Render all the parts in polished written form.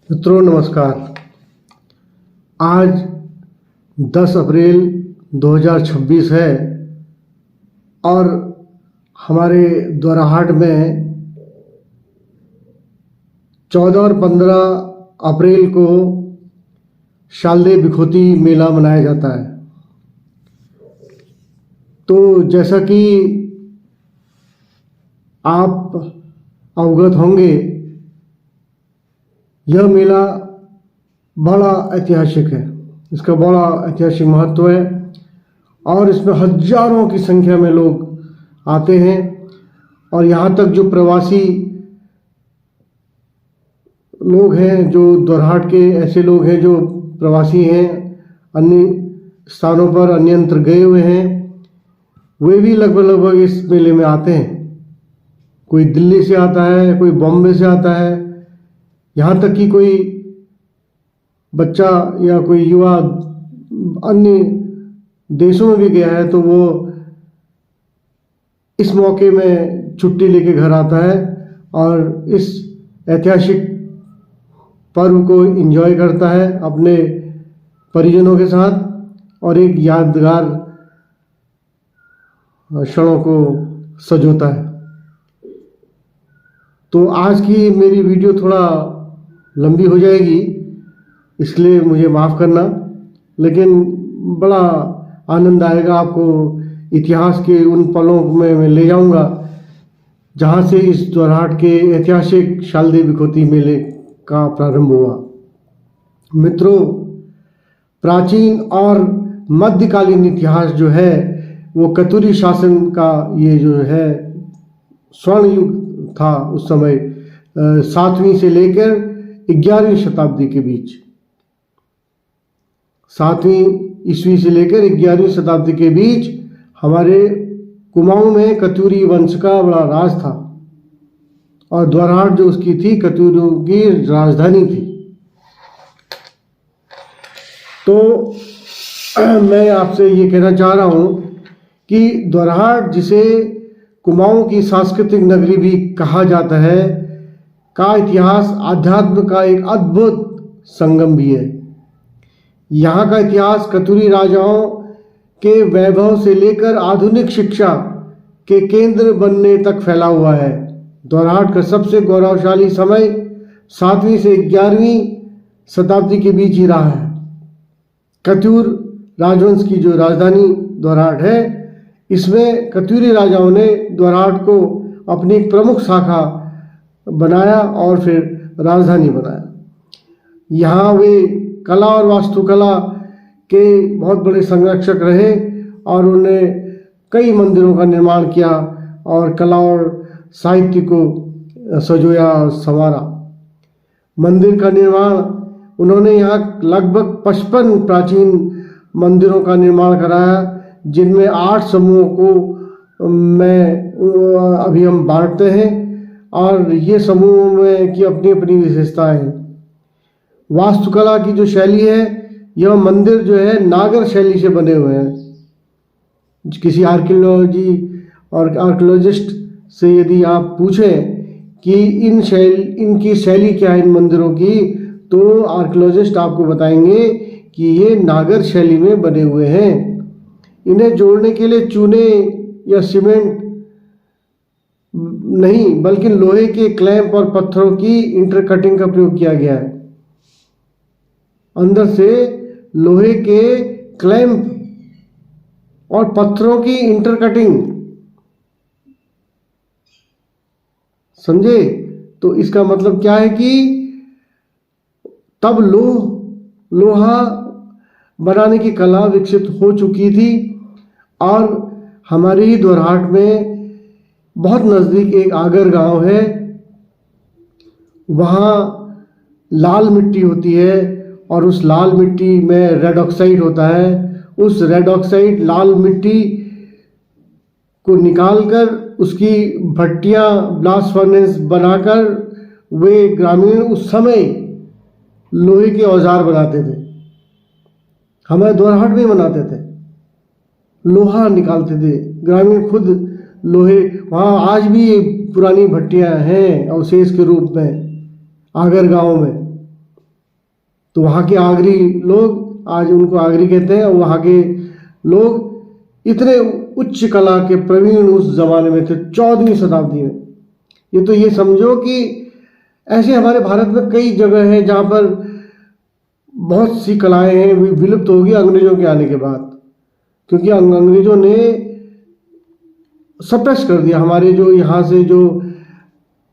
मित्रों नमस्कार। आज 10 अप्रैल 2026 है और हमारे द्वाराहाट में 14 और 15 अप्रैल को शालदे बिखोती मेला मनाया जाता है। तो जैसा कि आप अवगत होंगे, यह मेला बड़ा ऐतिहासिक है। इसका बड़ा ऐतिहासिक महत्व है और इसमें हजारों की संख्या में लोग आते हैं। और यहाँ तक जो प्रवासी लोग हैं, जो द्वाराहाट के ऐसे लोग हैं जो प्रवासी हैं, अन्य स्थानों पर अन्यत्र गए हुए हैं, वे भी लगभग इस मेले में आते हैं। कोई दिल्ली से आता है, कोई बॉम्बे से आता है, यहाँ तक कि कोई बच्चा या कोई युवा अन्य देशों में भी गया है तो वो इस मौके में छुट्टी लेके घर आता है और इस ऐतिहासिक पर्व को एंजॉय करता है अपने परिजनों के साथ और एक यादगार क्षणों को सजोता है। तो आज की मेरी वीडियो थोड़ा लंबी हो जाएगी, इसलिए मुझे माफ़ करना, लेकिन बड़ा आनंद आएगा। आपको इतिहास के उन पलों में मैं ले जाऊंगा जहां से इस द्वाराहाट के ऐतिहासिक शालदे बिखोती मेले का प्रारंभ हुआ। मित्रों, प्राचीन और मध्यकालीन इतिहास जो है वो कतूरी शासन का ये जो है स्वर्ण युग था। उस समय 7वीं से लेकर 11वीं शताब्दी के बीच, 7वीं ईस्वी से लेकर 11वीं शताब्दी के बीच हमारे कुमाऊं में कतूरी वंश का बड़ा राज था और द्वाराहाट जो उसकी थी, कतूरों की राजधानी थी। तो मैं आपसे ये कहना चाह रहा हूँ कि द्वाराहाट, जिसे कुमाऊं की सांस्कृतिक नगरी भी कहा जाता है, का इतिहास आध्यात्म का एक अद्भुत संगम भी है। यहाँ का इतिहास कतूरी राजाओं के वैभव से लेकर आधुनिक शिक्षा के केंद्र बनने तक फैला हुआ है। द्वाराहाट का सबसे गौरवशाली समय 7वीं से 11वीं शताब्दी के बीच ही रहा है। कतूर राजवंश की जो राजधानी द्वाराहाट है, इसमें कतूरी राजाओं ने द्वाराहाट को अपनी एक प्रमुख शाखा बनाया और फिर राजधानी बनाया। यहाँ वे कला और वास्तुकला के बहुत बड़े संरक्षक रहे और उन्होंने कई मंदिरों का निर्माण किया और कला और साहित्य को सजोया और संवारा। मंदिर का निर्माण उन्होंने यहाँ लगभग 55 प्राचीन मंदिरों का निर्माण कराया, जिनमें 8 समूहों को अभी हम बांटते हैं और ये समूह में की अपनी अपनी विशेषताएं हैं। वास्तुकला की जो शैली है, यह मंदिर जो है नागर शैली से बने हुए हैं। किसी आर्कियोलॉजिस्ट से यदि आप पूछें कि इनकी शैली क्या है इन मंदिरों की, तो आर्कियोलॉजिस्ट आपको बताएंगे कि ये नागर शैली में बने हुए हैं। इन्हें जोड़ने के लिए चूने या सीमेंट नहीं बल्कि लोहे के क्लैंप और पत्थरों की इंटरकटिंग का प्रयोग किया गया है। अंदर से लोहे के क्लैंप और पत्थरों की इंटरकटिंग, समझे? तो इसका मतलब क्या है कि तब लोहा बनाने की कला विकसित हो चुकी थी। और हमारे ही द्वाराहाट में बहुत नज़दीक एक आगर गांव है, वहाँ लाल मिट्टी होती है और उस लाल मिट्टी में रेड ऑक्साइड होता है। उस रेड ऑक्साइड लाल मिट्टी को निकालकर उसकी भट्टियाँ, ब्लास्ट फर्नेस बनाकर वे ग्रामीण उस समय लोहे के औजार बनाते थे। हमारे द्वाराहाट में बनाते थे, लोहा निकालते थे ग्रामीण खुद लोहे। वहाँ आज भी पुरानी भट्टियाँ हैं अवशेष के रूप में आगर गांव में। तो वहाँ के आगरी लोग, आज उनको आगरी कहते हैं, और वहाँ के लोग इतने उच्च कला के प्रवीण उस जमाने में थे, 14वीं शताब्दी में। ये समझो कि ऐसे हमारे भारत में कई जगह हैं जहाँ पर बहुत सी कलाएं हैं विलुप्त हो गई अंग्रेजों के आने के बाद, क्योंकि अंग्रेजों ने सप्रेस कर दिया हमारे जो यहाँ से जो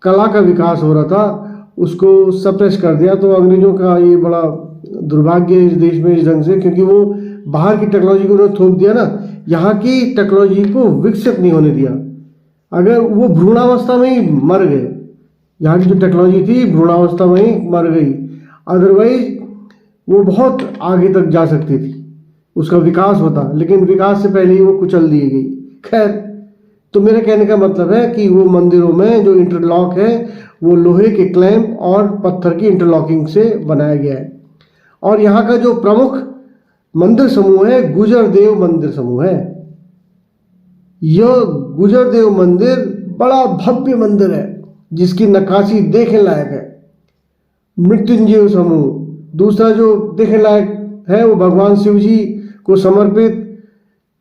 कला का विकास हो रहा था उसको सप्रेस कर दिया। तो अंग्रेजों का ये बड़ा दुर्भाग्य है इस देश में इस ढंग से, क्योंकि वो बाहर की टेक्नोलॉजी को उन्होंने थोप दिया ना, यहाँ की टेक्नोलॉजी को विकसित नहीं होने दिया। अगर वो भ्रूणावस्था में ही मर गए, यहाँ की जो टेक्नोलॉजी थी भ्रूणावस्था में ही मर गई, अदरवाइज वो बहुत आगे तक जा सकती थी, उसका विकास होता, लेकिन विकास से पहले ही वो कुचल दी गई। खैर, तो मेरे कहने का मतलब है कि वो मंदिरों में जो इंटरलॉक है वो लोहे के क्लैंप और पत्थर की इंटरलॉकिंग से बनाया गया है। और यहाँ का जो प्रमुख मंदिर समूह है गुजर देव मंदिर समूह है। यह गुजर देव मंदिर बड़ा भव्य मंदिर है जिसकी नक्काशी देखने लायक है। मृत्युंजय समूह दूसरा जो देखने लायक है वो भगवान शिव जी को समर्पित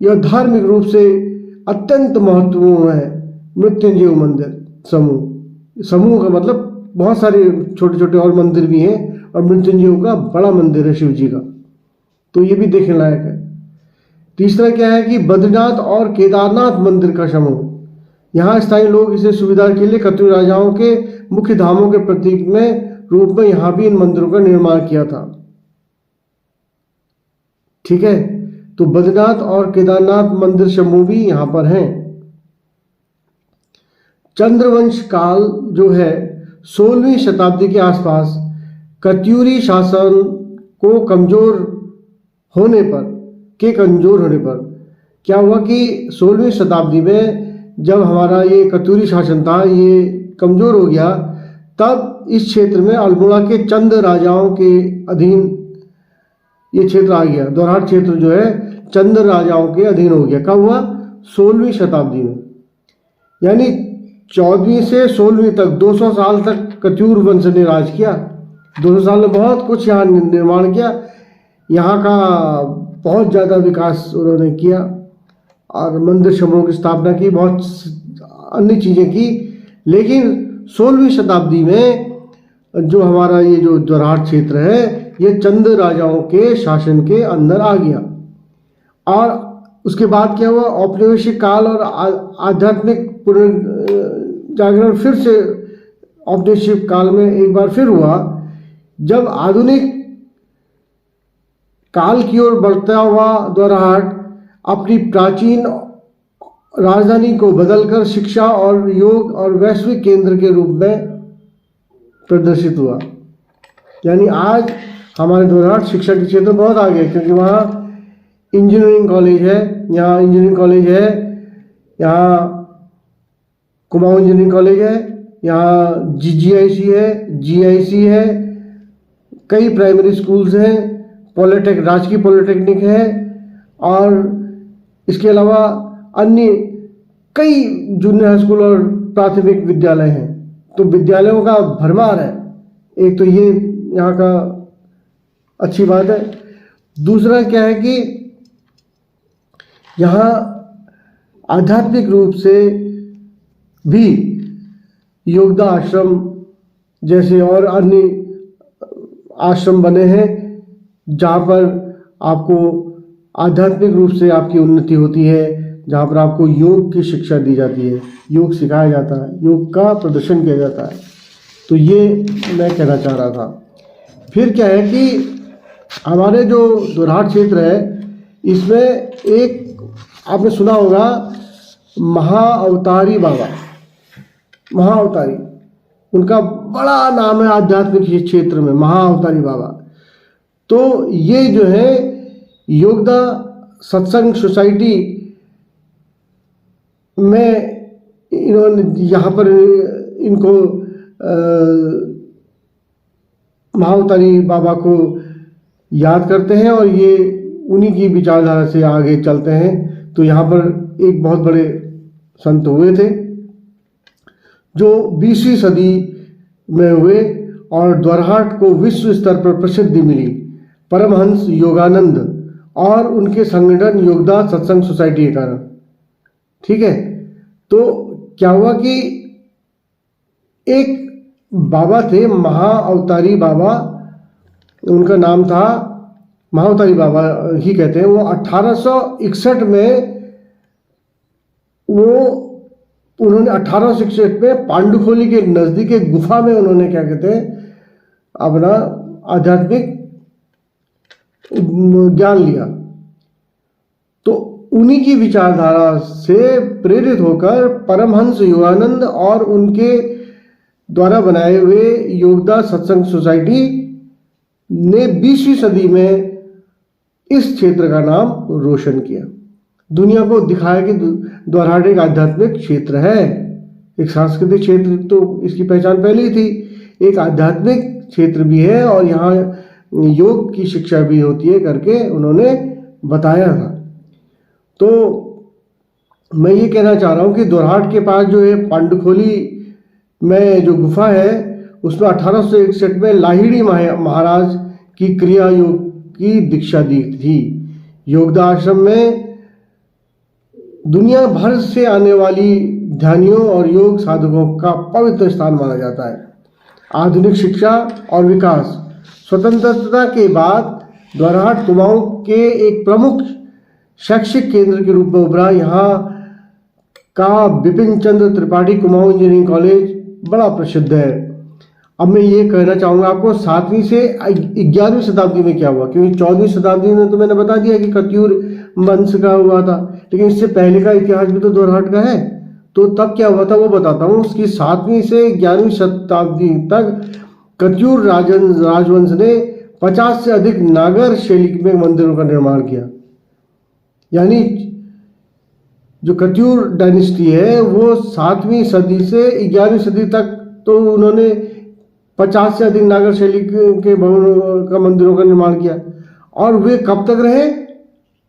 यह धार्मिक रूप से अत्यंत महत्वपूर्ण है मृत्युंजय मंदिर समूह। समूह का मतलब बहुत सारे छोटे छोटे और मंदिर भी हैं, और मृत्युंजय का बड़ा मंदिर है शिव जी का, तो ये भी देखने लायक है। तीसरा क्या है कि बद्रीनाथ और केदारनाथ मंदिर का समूह। यहाँ स्थायी लोग इसे सुविधा के लिए कत्यूरी राजाओं के मुख्य धामों के प्रतीक में रूप में यहाँ भी इन मंदिरों का निर्माण किया था। ठीक है, तो बद्रीनाथ और केदारनाथ मंदिर समूह भी यहाँ पर हैं। चंद्रवंश काल जो है 16वीं शताब्दी के आसपास कत्यूरी शासन को कमजोर होने पर क्या हुआ कि 16वीं शताब्दी में जब हमारा ये कत्यूरी शासन था ये कमजोर हो गया, तब इस क्षेत्र में अल्मोड़ा के चंद राजाओं के अधीन ये क्षेत्र आ गया। दोरहाट क्षेत्र जो है चंद राजाओं के अधीन हो गया। कब हुआ? 16वीं शताब्दी में, यानी 14वीं से 16वीं तक 200 साल तक कत्यूर वंश ने राज किया। 200 साल में बहुत कुछ यहाँ निर्माण किया, यहाँ का बहुत ज़्यादा विकास उन्होंने किया और मंदिर समूह की स्थापना की, बहुत अन्य चीज़ें की। लेकिन 16वीं शताब्दी में जो हमारा ये जो दोरहाट क्षेत्र है ये चंद राजाओं के शासन के अंदर आ गया। और उसके बाद क्या हुआ? औपनिवेशिक काल और आध्यात्मिक पुनर्जागरण फिर से औपनिवेशिक काल में एक बार फिर हुआ, जब आधुनिक काल की ओर बढ़ता हुआ दोरहाट अपनी प्राचीन राजधानी को बदलकर शिक्षा और योग और वैश्विक केंद्र के रूप में प्रदर्शित हुआ। यानी आज हमारे दोरहाट शिक्षा के क्षेत्र में बहुत आगे, क्योंकि वहाँ इंजीनियरिंग कॉलेज है, यहाँ इंजीनियरिंग कॉलेज है, यहाँ कुमाऊं इंजीनियरिंग कॉलेज है, यहाँ GIC है, GIC है, कई प्राइमरी स्कूल्स हैं, राजकीय पॉलिटेक्निक है, और इसके अलावा अन्य कई जूनियर हाई स्कूल और प्राथमिक विद्यालय हैं। तो विद्यालयों का भरमार है। एक तो ये यहाँ का अच्छी बात है। दूसरा क्या है कि यहाँ आध्यात्मिक रूप से भी योगदा आश्रम जैसे और अन्य आश्रम बने हैं, जहाँ पर आपको आध्यात्मिक रूप से आपकी उन्नति होती है, जहाँ पर आपको योग की शिक्षा दी जाती है, योग सिखाया जाता है, योग का प्रदर्शन किया जाता है। तो ये मैं कहना चाह रहा था। फिर क्या है कि हमारे जो दोरहाट क्षेत्र है इसमें एक आपने सुना होगा महाअवतारी बाबा, महाअवतारी, उनका बड़ा नाम है आध्यात्मिक क्षेत्र में, महाअवतारी बाबा। तो ये जो है योगदा सत्संग सोसाइटी में इन्होंने यहाँ पर इनको महाअवतारी बाबा को याद करते हैं और ये उन्हीं की विचारधारा से आगे चलते हैं। तो यहाँ पर एक बहुत बड़े संत हुए थे जो 20वीं सदी में हुए, और द्वारहाट को विश्व स्तर पर प्रसिद्धि मिली परमहंस योगानंद और उनके संगठन योगदान सत्संग सोसाइटी के कारण। ठीक है, तो क्या हुआ कि एक बाबा थे, महाअवतारी बाबा, उनका नाम था, महाअवतारी बाबा ही कहते हैं। वो 1861 में उन्होंने 1861 में पांडुखोली के नज़दीक एक गुफा में उन्होंने क्या कहते हैं अपना आध्यात्मिक ज्ञान लिया। तो उन्हीं की विचारधारा से प्रेरित होकर परमहंस योगानंद और उनके द्वारा बनाए हुए योगदान सत्संग सोसाइटी ने 20वीं सदी में इस क्षेत्र का नाम रोशन किया, दुनिया को दिखाया कि द्वारहाट एक आध्यात्मिक क्षेत्र है, एक सांस्कृतिक क्षेत्र तो इसकी पहचान पहले ही थी, एक आध्यात्मिक क्षेत्र भी है और यहाँ योग की शिक्षा भी होती है करके उन्होंने बताया था। तो मैं ये कहना चाह रहा हूँ कि द्वारहाट के पास जो है पांडुखोली में जो गुफा है उसमें 1861 में लाहिड़ी महाराज की क्रिया योग की दीक्षा दी थी। योगदा आश्रम में दुनिया भर से आने वाली ध्यानियों और योग साधकों का पवित्र स्थान माना जाता है। आधुनिक शिक्षा और विकास, स्वतंत्रता के बाद द्वारहाट कुमाऊं के एक प्रमुख शैक्षिक केंद्र के रूप में उभरा। यहाँ का बिपिन चंद्र त्रिपाठी कुमाऊं इंजीनियरिंग कॉलेज बड़ा प्रसिद्ध है। अब मैं ये कहना चाहूँगा आपको 7वीं से 11वीं शताब्दी में क्या हुआ, क्योंकि 14वीं शताब्दी में तो मैंने बता दिया कि कत्यूर वंश का हुआ था, लेकिन इससे पहले का इतिहास भी तो द्वारहाट का है। तो तब क्या हुआ था वो बताता हूँ। उसकी 7वीं से 11वीं शताब्दी तक कत्यूर राजवंश ने 50 से अधिक नागर शैली में मंदिरों का निर्माण किया। यानी जो कत्यूर डायनेस्टी है वो 7वीं सदी से 11वीं सदी तक तो उन्होंने 50 से अधिक नागर शैली के भवनों का मंदिरों का निर्माण किया। और वे कब तक रहे?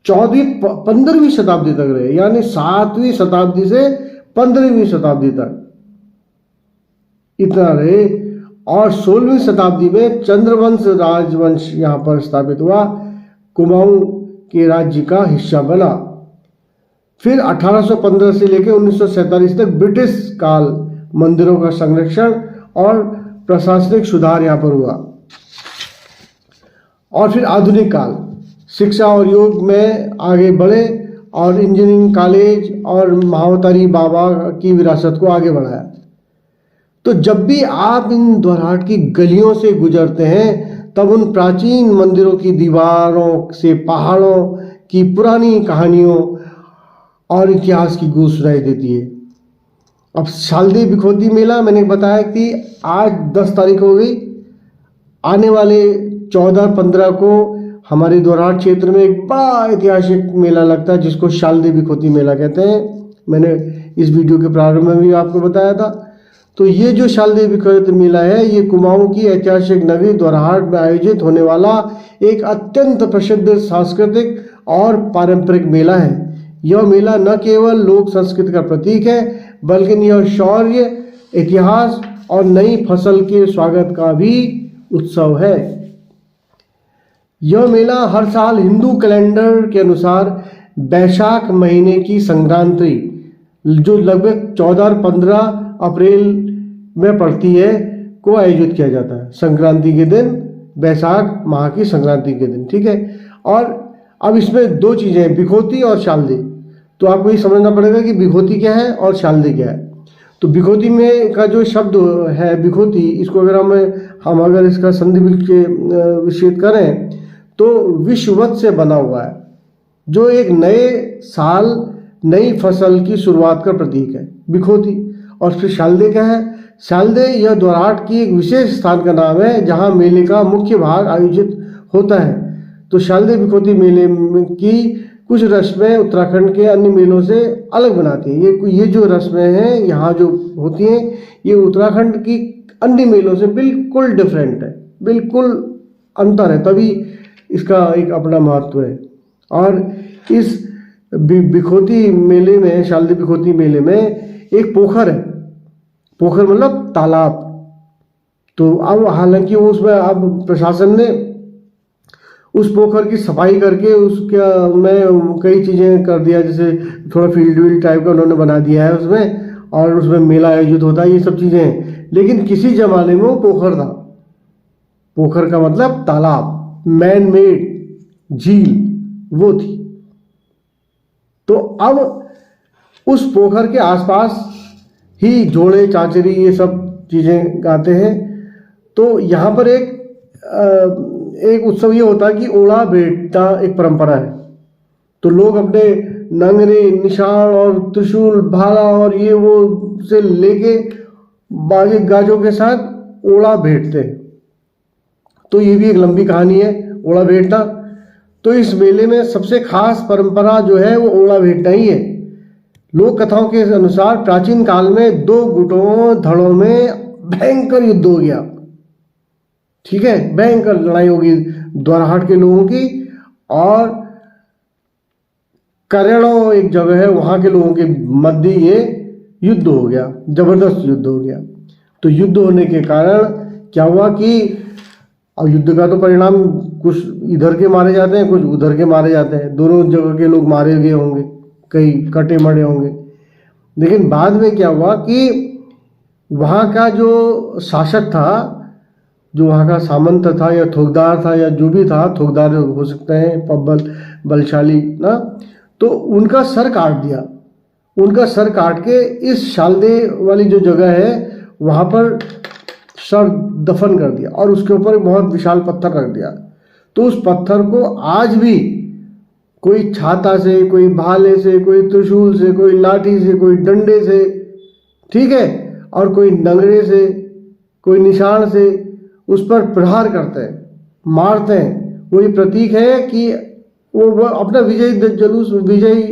15वीं शताब्दी तक रहे, यानी 7वीं शताब्दी से 15वीं शताब्दी तक इतना रहे। और 16वीं शताब्दी में चंद्रवंश राजवंश यहाँ पर स्थापित हुआ, कुमाऊं के राज्य का हिस्सा बना। फिर 1815 से लेकर 1947 तक ब्रिटिश काल मंदिरों का संरक्षण और प्रशासनिक सुधार यहाँ पर हुआ। और फिर आधुनिक काल शिक्षा और योग में आगे बढ़े और इंजीनियरिंग कॉलेज और महाअवतारी बाबा की विरासत को आगे बढ़ाया। तो जब भी आप इन द्वारहाट की गलियों से गुजरते हैं तब उन प्राचीन मंदिरों की दीवारों से पहाड़ों की पुरानी कहानियों और इतिहास की गूंज सुनाई देती है। अब शालदी बिखोती मेला मैंने बताया कि आज 10 तारीख हो गई, आने वाले 14-15 को हमारे द्वारहाट क्षेत्र में एक बड़ा ऐतिहासिक मेला लगता है जिसको शालदी बिखोती मेला कहते हैं। मैंने इस वीडियो के प्रारंभ में भी आपको बताया था। तो ये जो शालदी बिखोती मेला है ये कुमाऊं की ऐतिहासिक नगरी द्वारहाट में आयोजित होने वाला एक अत्यंत प्रसिद्ध सांस्कृतिक और पारंपरिक मेला है। यह मेला न केवल लोक संस्कृति का प्रतीक है बल्कि यह शौर्य, इतिहास और नई फसल के स्वागत का भी उत्सव है। यह मेला हर साल हिंदू कैलेंडर के अनुसार बैशाख महीने की संक्रांति जो लगभग 14 और 15 अप्रैल में पड़ती है को आयोजित किया जाता है। संक्रांति के दिन, बैसाख माह की संक्रांति के दिन, ठीक है। और अब इसमें 2 चीज़ें हैं, बिखोती और शालदी। तो आपको ये समझना पड़ेगा कि बिखोती क्या है और शालदी क्या है। तो बिखोती में का जो शब्द है बिखोती, इसको अगर हम अगर इसका संधि विच्छेद करें तो विषुवत से बना हुआ है, जो एक नए साल, नई फसल की शुरुआत का प्रतीक है, बिखोती। और फिर शालदे क्या है? शालदे यह द्वारहाट की एक विशेष स्थान का नाम है जहां मेले का मुख्य भाग आयोजित होता है। तो शालदे बिखोती मेले की कुछ रस्में उत्तराखंड के अन्य मेलों से अलग बनाती हैं। ये जो रस्में हैं यहाँ जो होती हैं ये उत्तराखंड की अन्य मेलों से बिल्कुल डिफरेंट है, बिल्कुल अंतर है, तभी इसका एक अपना महत्व है। और इस बिखोती मेले में, शालदी बिखोती मेले में एक पोखर है। पोखर मतलब तालाब, तो अब हालांकि वो उसमें अब प्रशासन ने उस पोखर की सफाई करके उसका में कई चीज़ें कर दिया, जैसे थोड़ा फील्ड वील्ड टाइप का उन्होंने बना दिया है उसमें, और उसमें मेला आयोजित होता है, ये सब चीज़ें हैं। लेकिन किसी जमाने में वो पोखर था। पोखर का मतलब तालाब, मैन मेड झील वो थी। तो अब उस पोखर के आसपास ही जोड़े चाचरी ये सब चीज़ें गाते हैं। तो यहाँ पर एक उत्सव ये होता है कि ओड़ा भेंटना एक परंपरा है। तो लोग अपने नंगरे निशान और त्रिशूल भाला और ये वो से लेके बाजे गाजों के साथ ओड़ा भेंटते हैं। तो ये भी एक लंबी कहानी है ओड़ा भेंटना। तो इस मेले में सबसे खास परंपरा जो है वो ओड़ा भेंटना ही है। लोक कथाओं के अनुसार प्राचीन काल में दो गुटों धड़ों में भयंकर युद्ध हो गया। ठीक है, भयंकर लड़ाई होगी द्वाराहाट के लोगों की और करेड़ों एक जगह है, वहां के लोगों के मध्य ये युद्ध हो गया, जबरदस्त युद्ध हो गया। तो युद्ध होने के कारण क्या हुआ कि अब युद्ध का तो परिणाम कुछ इधर के मारे जाते हैं, कुछ उधर के मारे जाते हैं, दोनों जगह के लोग मारे गए होंगे, कई कटे मरे होंगे। लेकिन बाद में क्या हुआ कि वहाँ का जो शासक था, जो वहाँ का सामंत था या थोकदार था या जो भी था, थोकदार हो सकते हैं बलशाली ना, तो उनका सर काट दिया। उनका सर काट के इस शालदे वाली जो जगह है वहाँ पर सर दफन कर दिया और उसके ऊपर बहुत विशाल पत्थर रख दिया। तो उस पत्थर को आज भी कोई छाता से, कोई भाले से, कोई त्रिशूल से, कोई लाठी से, कोई डंडे से, ठीक है, और कोई नंगरे से, कोई निशान से उस पर प्रहार करते हैं, मारते हैं। वही प्रतीक है कि वो अपना विजय जुलूस, विजय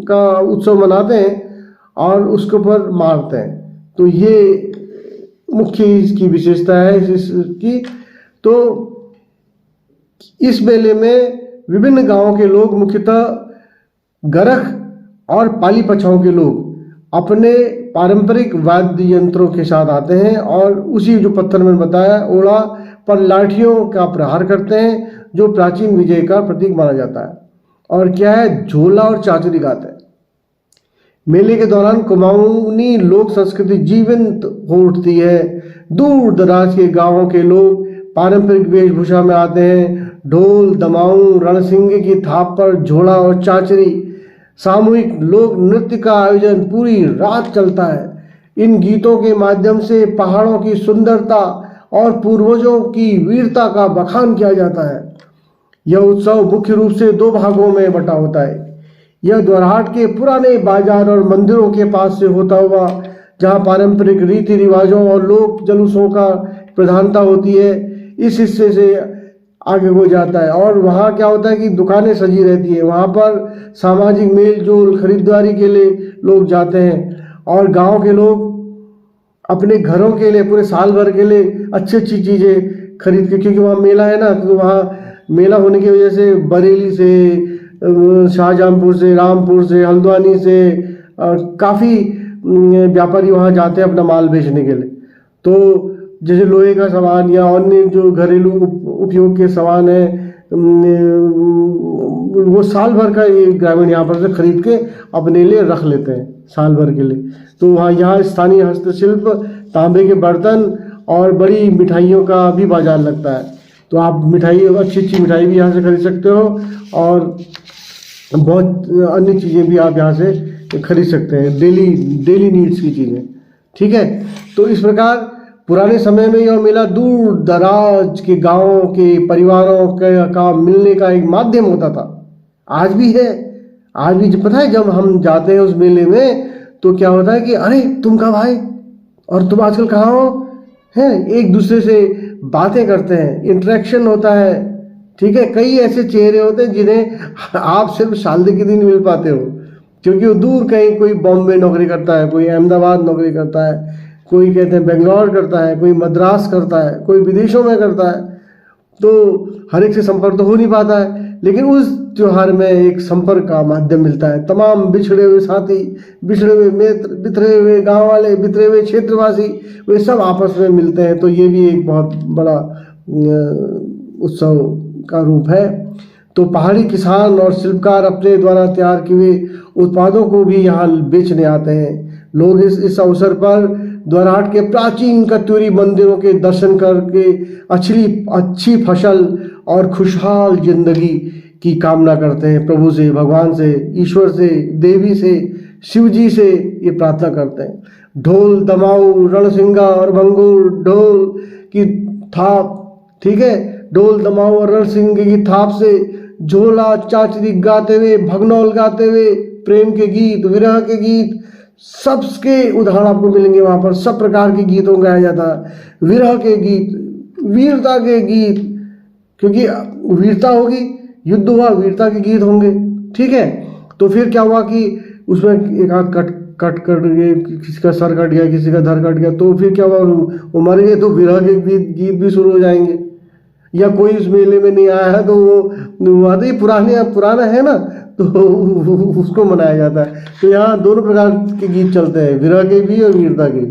का उत्सव मनाते हैं और उसके ऊपर मारते हैं। तो ये मुख्य इसकी विशेषता है इसकी। तो इस मेले में विभिन्न गांवों के लोग, मुख्यतः गरख और पाली पछाओं के लोग अपने पारंपरिक वाद्य यंत्रों के साथ आते हैं और उसी जो पत्थर में बताया ओड़ा पर लाठियों का प्रहार करते हैं, जो प्राचीन विजय का प्रतीक माना जाता है। और क्या है, झोला और चाचरी गाते हैं। मेले के दौरान कुमाऊनी लोक संस्कृति जीवंत हो उठती है। दूर दराज के गांवों के लोग पारंपरिक वेशभूषा में आते हैं। ढोल, दमाऊं, रणसिंगे की थाप पर झोला और चाचरी, सामूहिक लोक नृत्य का आयोजन पूरी रात चलता है। इन गीतों के माध्यम से पहाड़ों की सुंदरता और पूर्वजों की वीरता का बखान किया जाता है। यह उत्सव मुख्य रूप से दो भागों में बटा होता है। यह द्वाराहाट के पुराने बाजार और मंदिरों के पास से होता हुआ, जहां पारंपरिक रीति रिवाजों और लोक जुलूसों का प्रधानता होती है, इस हिस्से से आगे हो जाता है। और वहाँ क्या होता है कि दुकानें सजी रहती है, वहाँ पर सामाजिक मेल जोल, खरीदारी के लिए लोग जाते हैं और गांव के लोग अपने घरों के लिए पूरे साल भर के लिए अच्छी अच्छी चीज़ें खरीद के, क्योंकि वहाँ मेला है ना, तो वहाँ मेला होने की वजह से बरेली से, शाहजहांपुर से, रामपुर से, हल्द्वानी से काफ़ी व्यापारी वहाँ जाते हैं अपना माल बेचने के लिए। तो जैसे लोहे का सामान या अन्य जो घरेलू उपयोग के सामान है, वो साल भर का ये ग्रामीण यहाँ पर से खरीद के अपने लिए रख लेते हैं साल भर के लिए। तो वहाँ यहाँ स्थानीय हस्तशिल्प, तांबे के बर्तन और बड़ी मिठाइयों का भी बाजार लगता है। तो आप मिठाई, अच्छी अच्छी मिठाई भी यहाँ से खरीद सकते हो और बहुत अन्य चीज़ें भी आप यहाँ से खरीद सकते हैं, डेली नीड्स की चीज़ें। ठीक है, तो इस प्रकार पुराने समय में यह मेला दूर दराज के गांवों के परिवारों का मिलने का एक माध्यम होता था। आज भी है। आज भी पता है, जब हम जाते हैं उस मेले में तो क्या होता है कि अरे तुम कब आए और तुम आजकल कहाँ हो, हैं, एक दूसरे से बातें करते हैं, इंटरेक्शन होता है। ठीक है, कई ऐसे चेहरे होते हैं जिन्हें आप सिर्फ शादी के दिन मिल पाते हो, क्योंकि वो दूर कहीं, कोई बॉम्बे नौकरी करता है, कोई अहमदाबाद नौकरी करता है, कोई कहते हैं बेंगलोर करता है, कोई मद्रास करता है, कोई विदेशों में करता है। तो हर एक से संपर्क तो हो नहीं पाता है, लेकिन उस त्योहार में एक संपर्क का माध्यम मिलता है। तमाम बिछड़े हुए साथी, बिछड़े हुए मित्र, बिखरे हुए गांव वाले, बिखरे हुए क्षेत्रवासी, वे सब आपस में मिलते हैं। तो ये भी एक बहुत बड़ा उत्सव का रूप है। तो पहाड़ी किसान और शिल्पकार अपने द्वारा तैयार किए हुए उत्पादों को भी यहाँ बेचने आते हैं। लोग इस अवसर पर द्वारहाट के प्राचीन कत्यूरी मंदिरों के दर्शन करके अच्छी फसल और खुशहाल जिंदगी की कामना करते हैं। प्रभु से, भगवान से, ईश्वर से, देवी से, शिव जी से ये प्रार्थना करते हैं। ढोल, दमाऊ, रणसिंगा और भंगूर, ढोल की थाप, ठीक है, ढोल, दमाऊ और रणसिंग की थाप से झोला चाचरी गाते हुए, भगनौल गाते हुए, प्रेम के गीत, विरह के गीत, सबके उदाहरण आपको मिलेंगे वहाँ पर। सब प्रकार के गीतों गाया जाता है। विरह के गीत, वीरता के गीत, क्योंकि वीरता होगी, युद्ध हुआ, वीरता के गीत होंगे, ठीक है। तो फिर क्या हुआ कि उसमें एक हाथ कट गए, किसी का सर कट गया, किसी का धड़ कट गया, तो फिर क्या हुआ, वो मर गए, तो विरह के गीत भी शुरू हो जाएंगे। या कोई उस मेले में नहीं आया है तो वो आते ही पुराना है ना, तो उसको मनाया जाता है। तो यहाँ दोनों प्रकार के गीत चलते हैं, विरह के भी और वीरता के।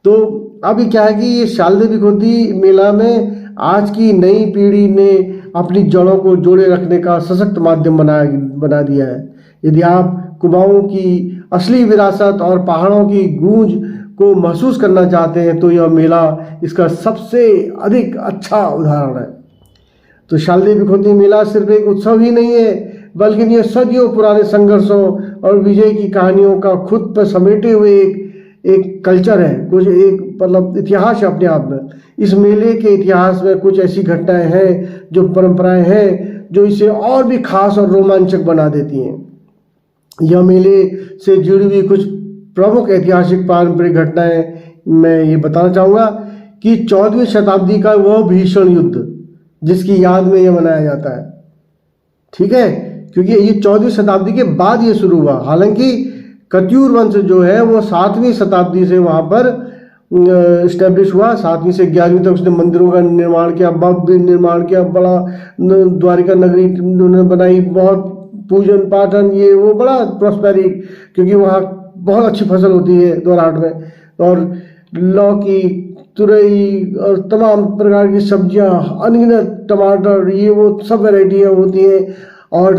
तो अभी क्या है कि ये शारदीय विभूति मेला में आज की नई पीढ़ी ने अपनी जड़ों को जोड़े रखने का सशक्त माध्यम बना दिया है। यदि आप कुमाऊं की असली विरासत और पहाड़ों की गूंज को महसूस करना चाहते हैं तो यह मेला इसका सबसे अधिक अच्छा उदाहरण है। तो शारदीय विभूति मेला सिर्फ एक उत्सव ही नहीं है, बल्कि यह सदियों पुराने संघर्षों और विजय की कहानियों का खुद पर समेटे हुए एक कल्चर है, कुछ एक मतलब इतिहास है अपने आप में। इस मेले के इतिहास में कुछ ऐसी घटनाएं हैं, जो परंपराएं हैं, जो इसे और भी खास और रोमांचक बना देती हैं। यह मेले से जुड़ी हुई कुछ प्रमुख ऐतिहासिक पारंपरिक घटनाएं मैं ये बताना चाहूँगा कि 14वीं शताब्दी का वह भीषण युद्ध जिसकी याद में यह मनाया जाता है, ठीक है, क्योंकि ये 14वीं शताब्दी के बाद ये शुरू हुआ। हालांकि कत्यूर वंश जो है वो 7वीं शताब्दी से वहाँ पर इस्टेब्लिश हुआ। 7वीं से 11वीं तक उसने मंदिरों का निर्माण किया, भव्य निर्माण किया, बड़ा द्वारिका नगरी उन्होंने बनाई, बहुत पूजन पाठन ये वो, बड़ा प्रॉस्पेरिटी, क्योंकि वहाँ बहुत अच्छी फसल होती है द्वारहाट में, और लौकी, तुरई और तमाम प्रकार की सब्जियां, अनगिनत टमाटर, ये वो सब वैरायटियाँ होती हैं। और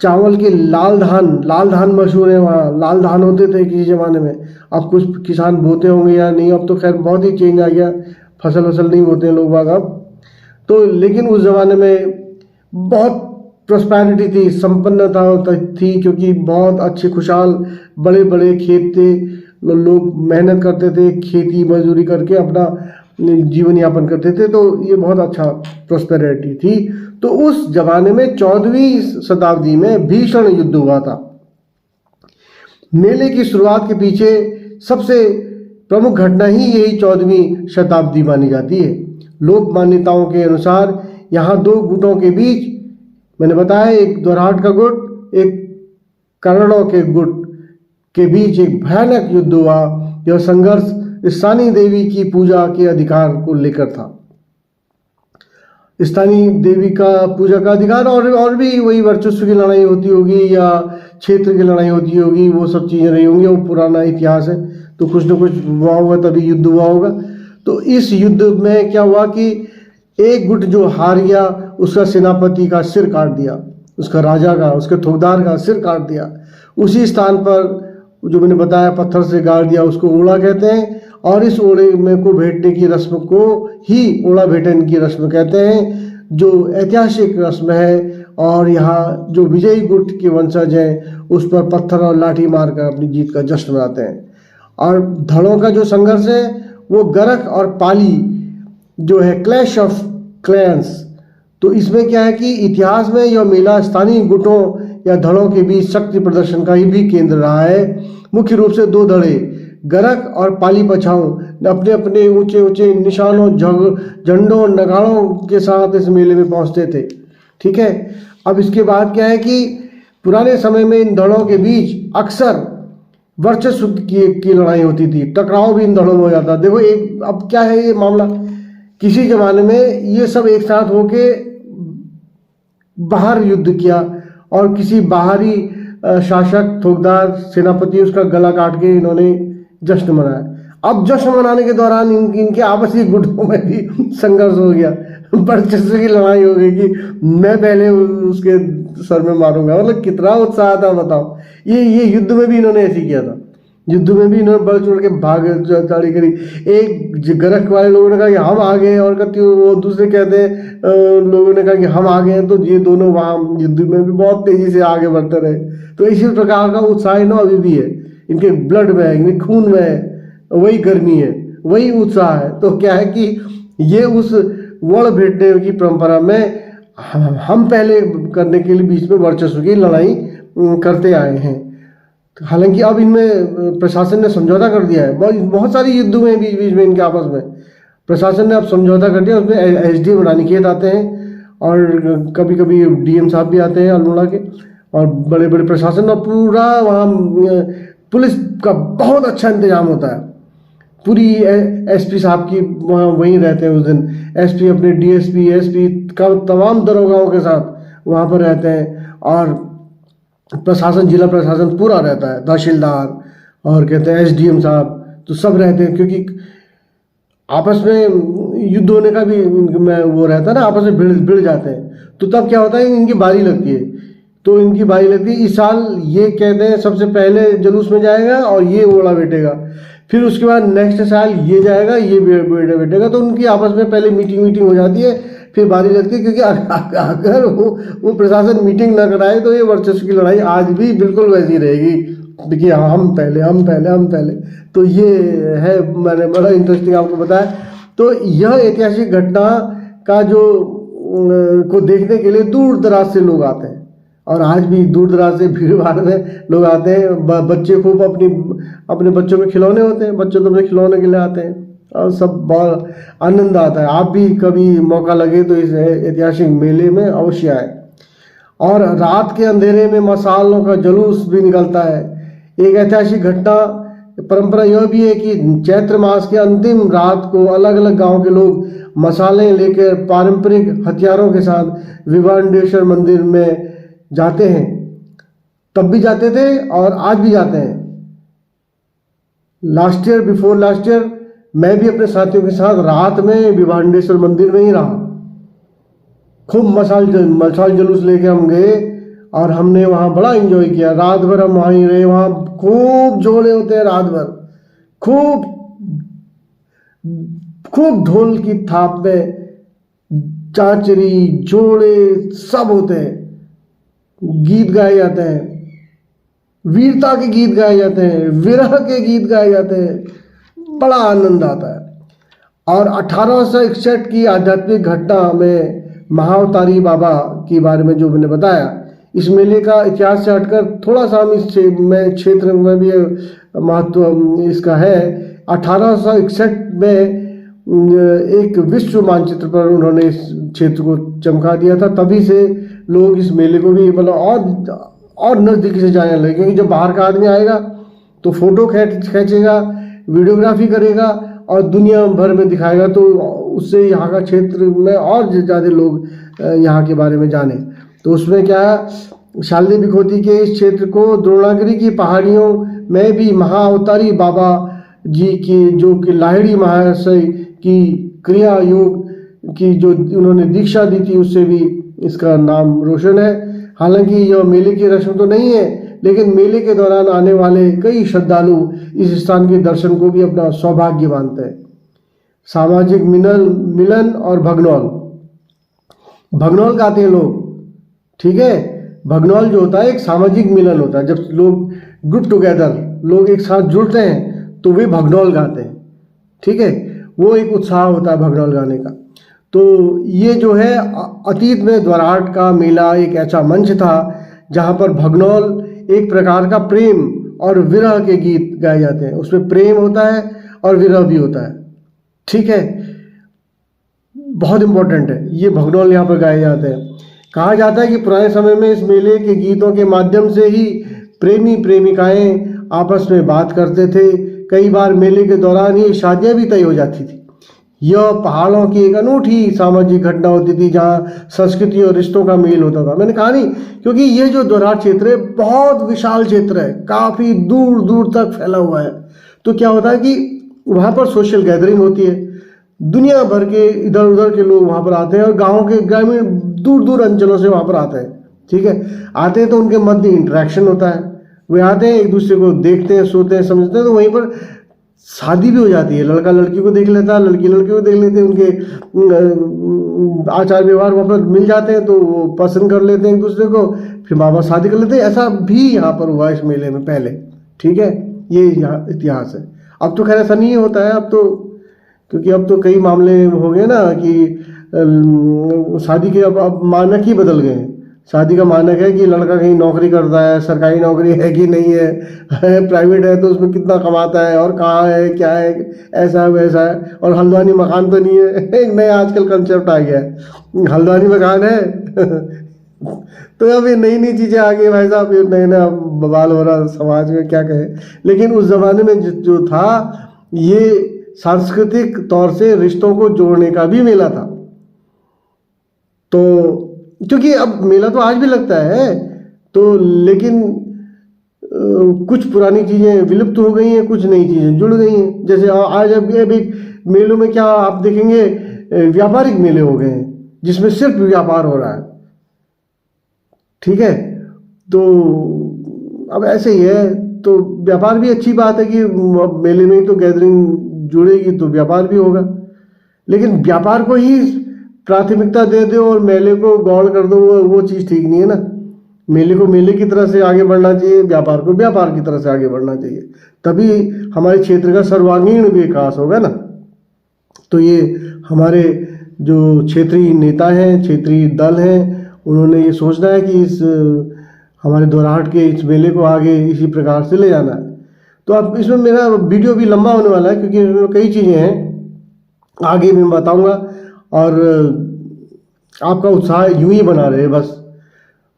चावल के लाल धान मशहूर है वहाँ। लाल धान होते थे किसी ज़माने में, अब कुछ किसान बोते होंगे या नहीं, अब तो खैर बहुत ही चेंज आ गया, फसल नहीं बोते हैं लोग बाग अब तो। लेकिन उस ज़माने में बहुत प्रॉस्पेरिटी थी, संपन्नता थी, क्योंकि बहुत अच्छे खुशहाल बड़े बड़े खेत थे, लोग मेहनत करते थे, खेती मजदूरी करके अपना जीवन यापन करते थे। तो ये बहुत अच्छा प्रॉस्पेरिटी थी। तो उस जमाने में 14वीं शताब्दी में भीषण युद्ध हुआ था। मेले की शुरुआत के पीछे सबसे प्रमुख घटना ही यही 14वीं शताब्दी मानी जाती है। लोक मान्यताओं के अनुसार यहाँ दो गुटों के बीच, मैंने बताया, एक द्वारहाट का गुट, एक कन्नड़ों के गुट के बीच एक भयानक युद्ध हुआ। यह संघर्ष स्थानीय देवी की पूजा के अधिकार को लेकर था। स्थानीय देवी का पूजा का अधिकार और भी वही वर्चस्व की लड़ाई होती होगी या क्षेत्र की लड़ाई होती होगी, वो सब चीज़ें रही होंगी, वो पुराना इतिहास है। तो कुछ न कुछ हुआ होगा तभी युद्ध हुआ होगा। तो इस युद्ध में क्या हुआ कि एक गुट जो हार गया उसका सेनापति का सिर काट दिया, उसका राजा का, उसके ठोकदार का सिर काट दिया। उसी स्थान पर जो मैंने बताया पत्थर से गाड़ दिया, उसको ओड़ा कहते हैं। और इस ओड़े में को भेंटने की रस्म को ही ओड़ा भेटन की रस्म कहते हैं, जो ऐतिहासिक रस्म है। और यहाँ जो विजयी गुट के वंशज हैं उस पर पत्थर और लाठी मारकर अपनी जीत का जश्न मनाते हैं। और धड़ों का जो संघर्ष है वो गरख और पाली जो है, क्लैश ऑफ क्लैंस। तो इसमें क्या है कि इतिहास में यह मेला स्थानीय गुटों या धड़ों के बीच शक्ति प्रदर्शन का ही भी केंद्र रहा है। मुख्य रूप से दो धड़े, गरख और पाली पछाऊ, अपने अपने ऊंचे ऊंचे निशानों, झंडों, नगाड़ों के साथ इस मेले में पहुंचते थे, ठीक है। अब इसके बाद क्या है कि पुराने समय में इन धड़ों के बीच अक्सर वर्चस्व की लड़ाई होती थी, टकराव भी इन धड़ों में हो जाता। देखो एक अब क्या है ये मामला किसी जमाने में ये सब एक साथ होके बाहर युद्ध किया और किसी बाहरी शासक, थोकदार, सेनापति उसका गला काट के इन्होंने जश्न मनाया। अब जश्न मनाने के दौरान इनके आपसी गुटों में भी संघर्ष हो गया, वर्चस्व की लड़ाई हो गई कि मैं पहले उसके सर में मारूंगा। मतलब कितना उत्साह था बताओ। ये युद्ध में भी इन्होंने ऐसे किया था। युद्ध में भी इन्होंने बढ़ चढ़ के भाग चढ़ी करी। एक गरख वाले लोगों ने कहा कि हम आ गए, और वो दूसरे कहते हैं लोगों ने कहा कि हम आ गए हैं। तो ये दोनों वहाँ युद्ध में भी बहुत तेजी से आगे बढ़ते रहे। तो इसी प्रकार का उत्साह ना अभी भी है, इनके ब्लड में है, इनके खून में है, वही गर्मी है, वही उत्साह है। तो क्या है कि ये उस वर्ण भेटने की परंपरा में हम पहले करने के लिए बीच में वर्चस्व की लड़ाई करते आए हैं। हालांकि अब इनमें प्रशासन ने समझौता कर दिया है। बहुत सारी युद्ध हुए हैं बीच बीच में इनके आपस में। प्रशासन ने अब समझौता कर दिया। उसमें एसडीएम रानीखेत आते हैं और कभी कभी डीएम साहब भी आते हैं अल्मोड़ा के, और बड़े बड़े प्रशासन और पूरा वहाँ पुलिस का बहुत अच्छा इंतजाम होता है। पूरी एसपी साहब की वहाँ वहीं रहते हैं उस दिन। एसपी अपने डीएसपी, एसपी का तमाम दरोगाओं के साथ वहाँ पर रहते हैं, और प्रशासन, जिला प्रशासन पूरा रहता है, तहसीलदार और कहते हैं एसडीएम साहब, तो सब रहते हैं। क्योंकि आपस में युद्ध होने का भी में वो रहता है ना, आपस में भिड़ जाते हैं। तो तब क्या होता है, इनकी बारी लगती है। तो इनकी बारी लगती है। इस साल ये कहते हैं सबसे पहले जुलूस में जाएगा और ये ओला बैठेगा, फिर उसके बाद नेक्स्ट साल ये जाएगा, ये बैठेगा। तो उनकी आपस में पहले मीटिंग हो जाती है, फिर बारी लगती है। क्योंकि अगर वो प्रशासन मीटिंग ना कराए तो ये वर्चस्व की लड़ाई आज भी बिल्कुल वैसी रहेगी। देखिए, हम पहले। तो ये है, मैंने बड़ा इंटरेस्टिंग आपको बताया। तो यह ऐतिहासिक घटना का जो को देखने के लिए दूर दराज से लोग आते हैं, और आज भी दूर दराज से भीड़ भाड़ में लोग आते हैं। बच्चे खूब अपने बच्चों के खिलौने होते हैं, बच्चों तो अपने खिलौने के लिए आते हैं, और सब बहुत आनंद आता है। आप भी कभी मौका लगे तो इस ऐतिहासिक मेले में अवश्य आए। और रात के अंधेरे में मसालों का जुलूस भी निकलता है। एक ऐतिहासिक घटना, परंपरा यह भी है कि चैत्र मास के अंतिम रात को अलग अलग गांव के लोग मसाले लेकर पारंपरिक हथियारों के साथ विवांडेश्वर मंदिर में जाते हैं। तब भी जाते थे और आज भी जाते हैं। बिफोर लास्ट ईयर मैं भी अपने साथियों के साथ रात में विवांडेश्वर मंदिर में ही रहा। खूब मसाल जुलूस लेके हम गए और हमने वहाँ बड़ा एंजॉय किया। रात भर हम वहीं रहे। वहाँ खूब जोड़े होते हैं रात भर, खूब ढोल की थाप में चांचरी, जोड़े सब होते हैं। गीत गाए जाते हैं, वीरता के गीत गाए जाते हैं, विरह के गीत गाए जाते हैं। बड़ा आनंद आता है। और 1861 की आध्यात्मिक घटना में महाअवतारी बाबा के बारे में जो मैंने बताया, इस मेले का इतिहास से हटकर थोड़ा सा हम इस क्षेत्र में भी महत्व इसका है। 1861 में एक विश्व मानचित्र पर उन्होंने इस क्षेत्र को चमका दिया था। तभी से लोग इस मेले को भी मतलब और नज़दीकी से जाने लगे। क्योंकि जब बाहर का आदमी आएगा तो फोटो खींचेगा, वीडियोग्राफी करेगा और दुनिया भर में दिखाएगा, तो उससे यहाँ का क्षेत्र में और ज़्यादा लोग यहाँ के बारे में जाने। तो उसमें क्या है, शाल्दी बिखोती के इस क्षेत्र को द्रोणागिरी की पहाड़ियों में भी महाअवतारी बाबा जी की, जो कि लाहिड़ी महाशय की क्रिया योग की जो उन्होंने दीक्षा दी थी, उससे भी इसका नाम रोशन है। हालांकि यह मेले की रस्म तो नहीं है, लेकिन मेले के दौरान आने वाले कई श्रद्धालु इस स्थान के दर्शन को भी अपना सौभाग्य मानते हैं। सामाजिक मिलन और भगनौल गाते हैं लोग, ठीक है। भगनौल जो होता है एक सामाजिक मिलन होता है। जब लोग ग्रुप टुगेदर लोग एक साथ जुड़ते हैं तो वे भगनौल गाते हैं, ठीक है। वो एक उत्साह होता है भगनौल गाने का। तो ये जो है अतीत में द्वारहाट का मेला एक ऐसा मंच था जहाँ पर भगनौल एक प्रकार का प्रेम और विरह के गीत गाए जाते हैं। उसमें प्रेम होता है और विरह भी होता है, ठीक है। बहुत इंपॉर्टेंट है ये भगनौल यहाँ पर गाए जाते हैं। कहा जाता है कि पुराने समय में इस मेले के गीतों के माध्यम से ही प्रेमी प्रेमिकाएं आपस में बात करते थे। कई बार मेले के दौरान ही शादियां भी तय हो जाती थी। यह पहाड़ों की एक अनूठी सामाजिक घटना होती थी जहाँ संस्कृति और रिश्तों का मेल होता था। मैंने कहा नहीं, क्योंकि ये जो दोरहाट क्षेत्र है बहुत विशाल क्षेत्र है, काफ़ी दूर दूर तक फैला हुआ है। तो क्या होता है कि वहाँ पर सोशल गैदरिंग होती है, दुनिया भर के इधर उधर के लोग वहाँ पर आते हैं और गाँव के ग्रामीण दूर दूर अंचलों से वहाँ पर आते हैं। ठीक है, आते हैं तो उनके मध्य इंटरेक्शन होता है, वे आते हैं एक दूसरे को देखते हैं, सोते हैं, समझते हैं, तो वहीं पर शादी भी हो जाती है। लड़का लड़की को देख लेता है, लड़की लड़के को देख लेते हैं, उनके आचार व्यवहार वहाँ पर मिल जाते हैं तो वो पसंद कर लेते हैं एक दूसरे को, फिर माँ बाप शादी कर लेते हैं। ऐसा भी यहाँ पर हुआ इस मेले में पहले। ठीक है, ये यहाँ इतिहास है। अब तो खैर ऐसा नहीं होता है, अब तो क्योंकि अब तो कई मामले हो गए ना कि शादी के अब मानक ही बदल गए हैं। शादी का मानक है कि लड़का कहीं नौकरी करता है, सरकारी नौकरी है कि नहीं है, प्राइवेट है तो उसमें कितना कमाता है और कहाँ है, क्या है, ऐसा है वैसा है, और हल्द्वानी मकान तो नहीं है। एक नया आजकल कंसेप्ट आ गया है, हल्द्वानी मकान है। तो अब ये नई नई चीज़ें आ गई भाई साहब, ये नया नया बवाल हो रहा समाज में, क्या कहें। लेकिन उस जमाने में जो था, ये सांस्कृतिक तौर से रिश्तों को जोड़ने का भी मेला था। तो क्योंकि अब मेला तो आज भी लगता है, तो लेकिन कुछ पुरानी चीज़ें विलुप्त हो गई हैं, कुछ नई चीज़ें जुड़ गई हैं। जैसे आज अब एक मेलों में क्या आप देखेंगे, व्यापारिक मेले हो गए हैं जिसमें सिर्फ व्यापार हो रहा है। ठीक है, तो अब ऐसे ही है। तो व्यापार भी अच्छी बात है कि मेले में ही तो गैदरिंग जुड़ेगी तो व्यापार भी होगा, लेकिन व्यापार को ही प्राथमिकता दे दो और मेले को गौड़ कर दो, वो चीज़ ठीक नहीं है ना। मेले को मेले की तरह से आगे बढ़ना चाहिए, व्यापार को व्यापार की तरह से आगे बढ़ना चाहिए, तभी हमारे क्षेत्र का सर्वांगीण विकास होगा ना। तो ये हमारे जो क्षेत्रीय नेता हैं, क्षेत्रीय दल हैं, उन्होंने ये सोचना है कि इस हमारे दोरहाट के इस मेले को आगे इसी प्रकार से ले जाना है। तो अब इसमें मेरा वीडियो भी लंबा होने वाला है क्योंकि इसमें कई चीज़ें हैं, आगे मैं बताऊंगा, और आपका उत्साह यूं ही बना रहे बस।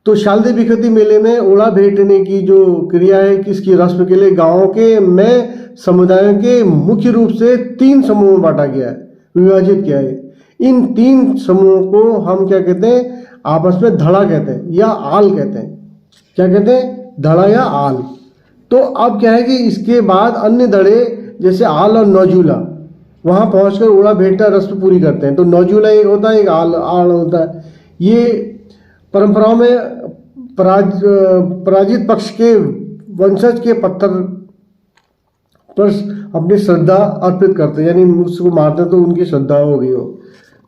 तो शालदे बिखती मेले में ओड़ा भेंटने की जो क्रिया है, किसकी रस्म के लिए गाँव के में समुदायों के मुख्य रूप से 3 समूह में बांटा गया है, विभाजित किया है। इन 3 समूहों को हम क्या कहते हैं, आपस में धड़ा कहते हैं या आल कहते हैं। क्या कहते हैं, धड़ा या आल। तो अब क्या है कि इसके बाद अन्य धड़े जैसे आल और नौजूला वहाँ पहुंचकर ओड़ा भेंटा रस्म पूरी करते हैं। तो नौजूला एक होता है, एक आल होता है। ये परंपराओं में पराजित पक्ष के वंशज के पत्थर पर अपनी श्रद्धा अर्पित करते हैं, यानी उसको मारते हैं तो उनकी श्रद्धा हो गई हो।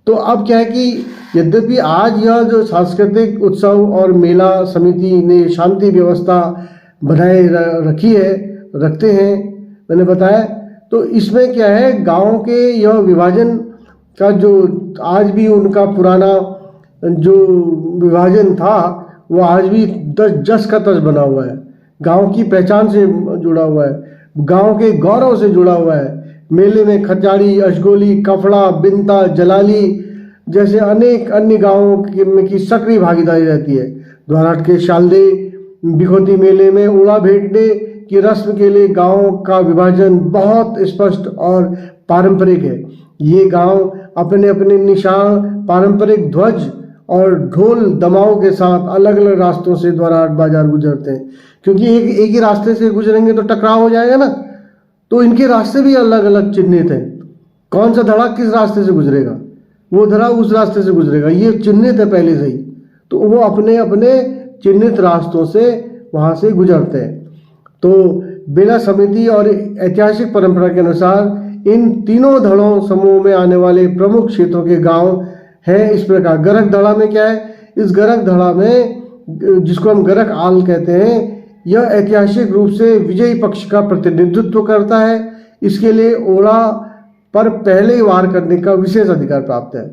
तो अब क्या है कि यद्यपि आज यह जो सांस्कृतिक उत्सव और मेला समिति ने शांति व्यवस्था बनाए रखी है, रखते हैं, मैंने बताया, तो इसमें क्या है, गांव के यह विभाजन का जो आज भी उनका पुराना जो विभाजन था वो आज भी जस का तस बना हुआ है, गांव की पहचान से जुड़ा हुआ है, गांव के गौरव से जुड़ा हुआ है। मेले में खचाड़ी, अशगोली, कफड़ा, बिंता, जलाली जैसे अनेक अन्य गाँवों की सक्रिय भागीदारी रहती है। दोरहाट के शालदे बिखोती मेले में ओड़ा भेंटने की रस्म के लिए गांव का विभाजन बहुत स्पष्ट और पारंपरिक है। ये गांव अपने अपने निशान, पारंपरिक ध्वज और ढोल दमाओं के साथ अलग अलग रास्तों से दोरहाट बाजार गुजरते हैं, क्योंकि एक ही रास्ते से गुजरेंगे तो टकराव हो जाएगा ना। तो इनके रास्ते भी अलग अलग चिन्हित हैं, कौन सा धड़ा किस रास्ते से गुजरेगा, वो धड़ा उस रास्ते से गुजरेगा, ये चिन्हित है पहले से ही। तो वो अपने अपने चिन्हित रास्तों से वहाँ से गुजरते हैं। तो बेला समिति और ऐतिहासिक परंपरा के अनुसार इन तीनों धड़ों समूह में आने वाले प्रमुख क्षेत्रों के गांव हैं इस प्रकार। गरक धड़ा में क्या है, इस गरक धड़ा में, जिसको हम गरक आल कहते हैं, यह ऐतिहासिक रूप से विजयी पक्ष का प्रतिनिधित्व करता है। इसके लिए ओड़ा पर पहले वार करने का विशेष अधिकार प्राप्त है।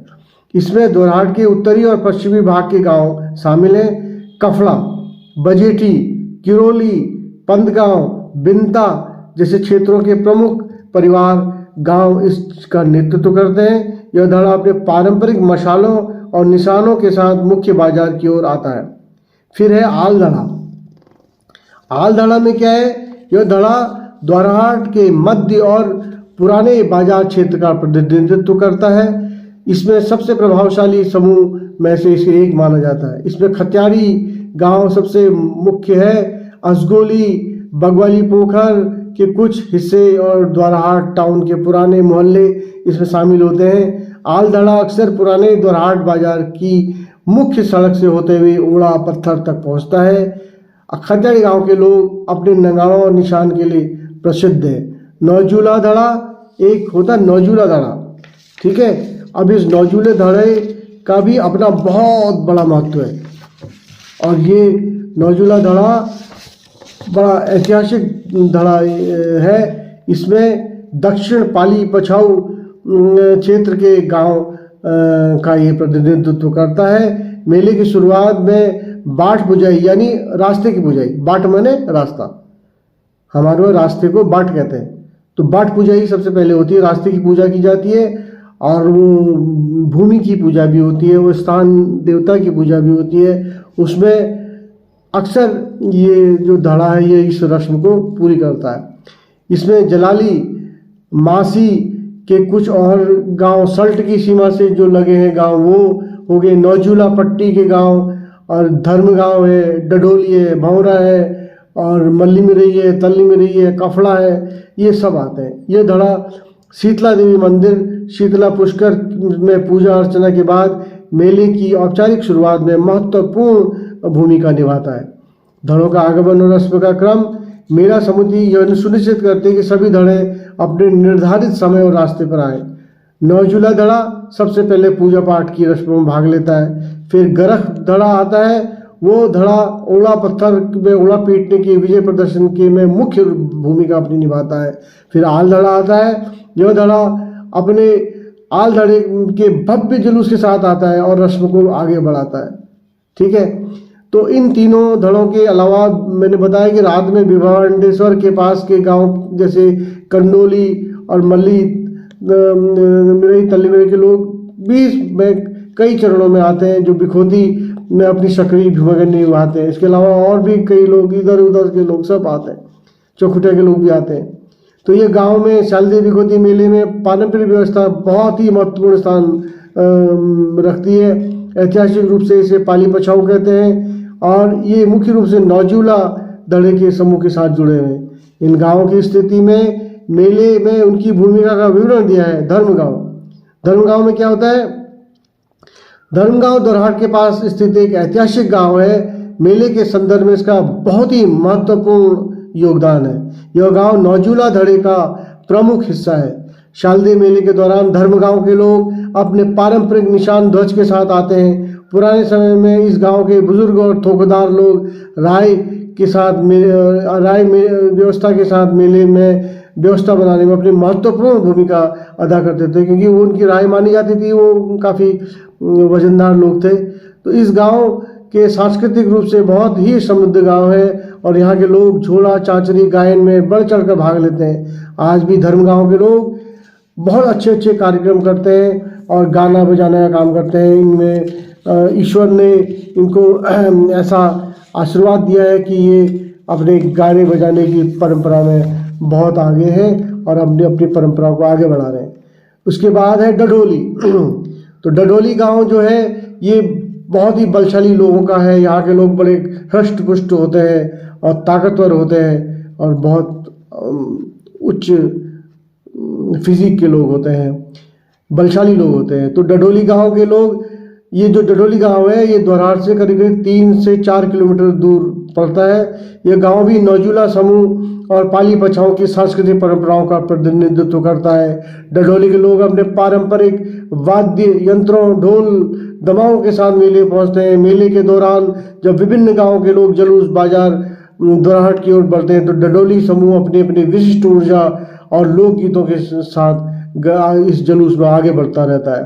इसमें दोरहाट के उत्तरी और पश्चिमी भाग के गांव शामिल हैं। कफड़ा, बजेठी, किरोली, पंदगांव, बिंता जैसे क्षेत्रों के प्रमुख परिवार गांव इसका नेतृत्व करते हैं। यह धड़ा अपने पारंपरिक मशालों और निशानों के साथ मुख्य बाजार की ओर आता है। फिर है आल धड़ा। आल धड़ा में क्या है, यह धड़ा दोरहाट के मध्य और पुराने बाजार क्षेत्र का प्रतिनिधित्व करता है। इसमें सबसे प्रभावशाली समूह में से इसे एक माना जाता है। इसमें खत्यारी गांव सबसे मुख्य है। असगोली, बगवाली पोखर के कुछ हिस्से और द्वारहाट टाउन के पुराने मोहल्ले इसमें शामिल होते हैं। आलधड़ा अक्सर पुराने द्वारहाट बाजार की मुख्य सड़क से होते हुए ओड़ा पत्थर तक पहुंचता है। खत्यारी गांव के लोग अपने नगाड़ों और निशान के लिए प्रसिद्ध है। नौजूला धड़ा एक होता है, नौजूला धड़ा, ठीक है। अब इस नौजूले धड़े का भी अपना बहुत बड़ा महत्व है और ये नौजूला धड़ा बड़ा ऐतिहासिक धड़ा है। इसमें दक्षिण पाली पछाऊ क्षेत्र के गांव का ये प्रतिनिधित्व करता है। मेले की शुरुआत में बाट पुजाई यानी रास्ते की पुजाई, बाट माने रास्ता, हमारे वहाँ रास्ते को बाट कहते हैं, तो बाट पुजाई सबसे पहले होती है। रास्ते की पूजा की जाती है और वो भूमि की पूजा भी होती है, वो स्थान देवता की पूजा भी होती है। उसमें अक्सर ये जो धड़ा है ये इस रस्म को पूरी करता है। इसमें जलाली, मासी के कुछ और गांव सल्ट की सीमा से जो लगे हैं गांव वो हो गए। नौजूला पट्टी के गांव और धर्म गांव है, डडोली है, भौरा है और मल्ली में रही है, तल्ली में रही है, कफड़ा है, ये सब आते हैं। ये धड़ा शीतला देवी मंदिर शीतला पुष्कर में पूजा अर्चना के बाद मेले की औपचारिक शुरुआत में महत्वपूर्ण भूमिका निभाता है। धड़ों का आगमन और रस्म का क्रम मेला समिति यह सुनिश्चित करते हैं कि सभी धड़े अपने निर्धारित समय और रास्ते पर आए। नौजूला धड़ा सबसे पहले पूजा पाठ की रस्मों में भाग लेता है। फिर गरख धड़ा आता है। वो धड़ा ओला पत्थर में ओला पीटने के विजय प्रदर्शन के में मुख्य भूमिका अपनी निभाता है। फिर आल धड़ा आता है। यह धड़ा अपने आल धड़े के भव्य जुलूस के साथ आता है और रस्म को आगे बढ़ाता है, ठीक है। तो इन तीनों धड़ों के अलावा मैंने बताया कि रात में भिवांडेश्वर के पास के गांव जैसे कंडोली और मल्ली मिरई तल्ली मिरई के लोग भी में कई चरणों में आते हैं जो बिखोती में अपनी सक्रिय भूमिका निभाते हैं। इसके अलावा और भी कई लोग इधर उधर के लोग सब आते हैं, चौखुटिया के लोग भी आते हैं। तो ये गांव में शारदीय बिखोती मेले में पारंपरिक व्यवस्था बहुत ही महत्वपूर्ण स्थान रखती है। ऐतिहासिक रूप से इसे पाली पछाऊ कहते हैं और ये मुख्य रूप से नौजूला धड़े के समूह के साथ जुड़े हुए हैं। इन गांवों की स्थिति में मेले में उनकी भूमिका का विवरण दिया है। धर्मगांव में क्या होता है? धर्मगांव द्वारहाट के पास स्थित एक ऐतिहासिक गांव है। मेले के संदर्भ में इसका बहुत ही महत्वपूर्ण योगदान है। यह गांव नौजूला धड़े का प्रमुख हिस्सा है। शारदीय मेले के दौरान धर्मगांव के लोग अपने पारंपरिक निशान ध्वज के साथ आते हैं। पुराने समय में इस गांव के बुजुर्ग और ठोकदार लोग राय व्यवस्था के साथ मेले में व्यवस्था बनाने में अपनी महत्वपूर्ण भूमिका अदा करते थे, क्योंकि वो उनकी राय मानी जाती थी। वो काफ़ी वजनदार लोग थे। तो इस गांव के सांस्कृतिक रूप से बहुत ही समृद्ध गांव है और यहाँ के लोग झोला चांचरी गायन में बढ़ चढ़ कर भाग लेते हैं। आज भी धर्म गांव के लोग बहुत अच्छे अच्छे कार्यक्रम करते हैं और गाना बजाने का काम करते हैं। इनमें ईश्वर ने इनको ऐसा आशीर्वाद दिया है कि ये अपने गाने बजाने की परंपरा में बहुत आगे हैं और अपनी परंपरा को आगे बढ़ा रहे हैं। उसके बाद है डडोली। तो डडोली गांव जो है ये बहुत ही बलशाली लोगों का है। यहाँ के लोग बड़े हृष्ट पुष्ट होते हैं और ताकतवर होते हैं और बहुत उच्च फिजिक के लोग होते हैं, बलशाली लोग होते हैं। तो डडोली गांव के लोग, ये जो डडोली गांव है ये द्वारहाट से करीब करीब 3 से 4 किलोमीटर दूर पड़ता है। यह गांव भी नौजूला समूह और पाली पछाऊ की सांस्कृतिक परंपराओं का प्रतिनिधित्व करता है। डडोली के लोग अपने पारंपरिक वाद्य यंत्रों, ढोल दमाओं के साथ मेले पहुंचते हैं। मेले के दौरान जब विभिन्न गांवों के लोग जुलूस बाजार द्वारहाट की ओर बढ़ते हैं तो डडोली समूह अपनी अपनी विशिष्ट ऊर्जा और लोकगीतों के साथ इस जुलूस में आगे बढ़ता रहता है।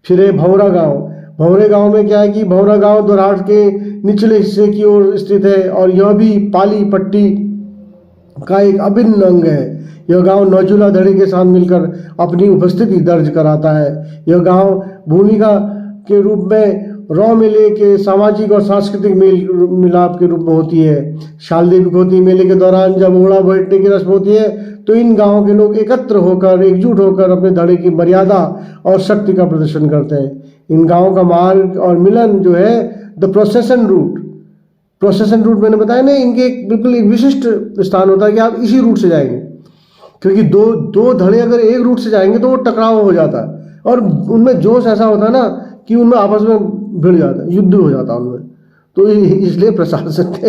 फिर है भौरा गांव। भौरे गांव में क्या है कि भौरा गांव द्वारहाट के निचले हिस्से की ओर स्थित है और यह भी पाली पट्टी का एक अभिन्न अंग है। यह गांव नौजूला धड़े के साथ मिलकर अपनी उपस्थिति दर्ज कराता है। यह गांव भूमिका के रूप में रौ मेले के सामाजिक और सांस्कृतिक मेल मिलाप के रूप में होती है। शालदेवी खोती मेले के दौरान जब ओड़ा बैठने की रस्म होती है तो इन गांवों के लोग एकत्र होकर, एकजुट होकर अपने धड़े की मर्यादा और शक्ति का प्रदर्शन करते हैं। इन गांवों का मार्ग और मिलन जो है द प्रोसेशन रूट मैंने बताया ना, इनके बिल्कुल एक विशिष्ट स्थान होता है कि आप इसी रूट से जाएंगे, क्योंकि दो धड़े अगर एक रूट से जाएंगे तो वो टकराव हो जाता है और उनमें जोश ऐसा होता है ना कि उनमें आपस में भिड़ जाता है, युद्ध हो जाता है उनमें। तो इसलिए प्रशासन ने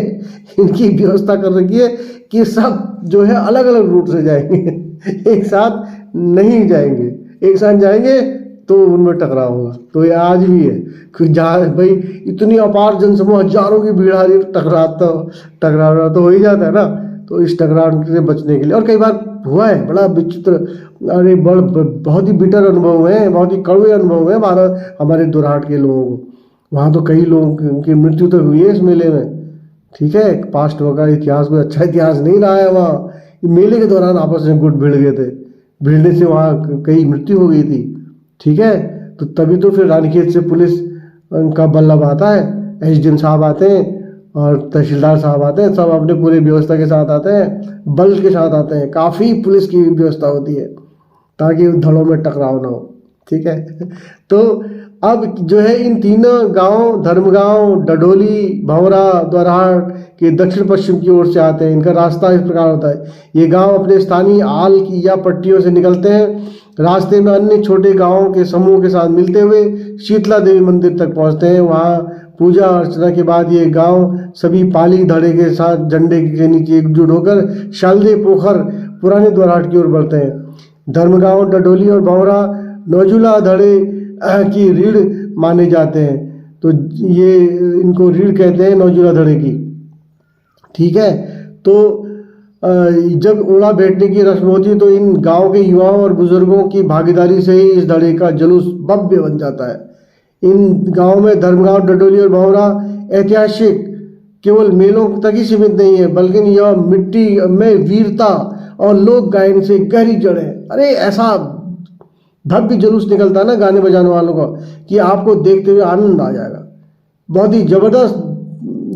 इनकी व्यवस्था कर रखी है कि सब जो है अलग अलग रूट से जाएंगे, एक साथ नहीं जाएंगे। एक साथ जाएंगे तो उनमें टकराव होगा। तो ये आज भी है कि जहाँ भाई इतनी अपार जनसमूह, हजारों की भीड़ आ रही है, टकराव तो हो ही जाता है ना। तो इस टकराव से बचने के लिए, और कई बार हुआ है बड़ा विचित्र, अरे बहुत ही बिटर अनुभव है, बहुत ही कड़वे अनुभव है हमारे दोरहाट के लोगों को। वहाँ तो कई लोगों की मृत्यु तो हुई है इस मेले में, ठीक है। पास्ट का इतिहास कोई अच्छा इतिहास नहीं रहा है वहाँ। मेले के दौरान आपस में गुट भिड़ गए थे, भिड़ने से वहाँ कई मृत्यु हो गई थी, ठीक है। तो तभी तो फिर रानीखेत से पुलिस का बल्लभ आता है, एसडीएम साहब आते हैं और तहसीलदार साहब आते हैं, सब अपने पूरे व्यवस्था के साथ आते हैं, बल के साथ आते हैं। काफ़ी पुलिस की व्यवस्था होती है ताकि धड़ों में टकराव ना हो, ठीक है। तो अब जो है इन तीनों गांव, धर्मगांव, डडोली, भंवरा, दोरहाट के दक्षिण पश्चिम की ओर से आते हैं। इनका रास्ता इस प्रकार होता है। ये गांव अपने स्थानीय आल की या पट्टियों से निकलते हैं। रास्ते में अन्य छोटे गांवों के समूह के साथ मिलते हुए शीतला देवी मंदिर तक पहुंचते हैं। वहां पूजा अर्चना के बाद ये गांव सभी पाली धड़े के साथ झंडे के नीचे एकजुट होकर शालदे पोखर पुराने दोरहाट की ओर बढ़ते हैं। धर्मगांव, डडोली और भंवरा नौजुला धड़े की रीढ़ माने जाते हैं। तो ये इनको रीढ़ कहते हैं नौजुला धड़े की, ठीक है। तो जब ओड़ा बैठने की रस्म होती है तो इन गांव के युवाओं और बुजुर्गों की भागीदारी से ही इस धड़े का जुलूस भव्य बन जाता है। इन गांव में धर्मगांव, डडोली और भंवरा ऐतिहासिक केवल मेलों तक ही सीमित नहीं है, बल्कि यह मिट्टी में वीरता और लोक गायन से गहरी जड़ है। अरे ऐसा भव्य जुलूस निकलता है ना गाने बजाने वालों का कि आपको देखते हुए आनंद आ जाएगा। बहुत ही जबरदस्त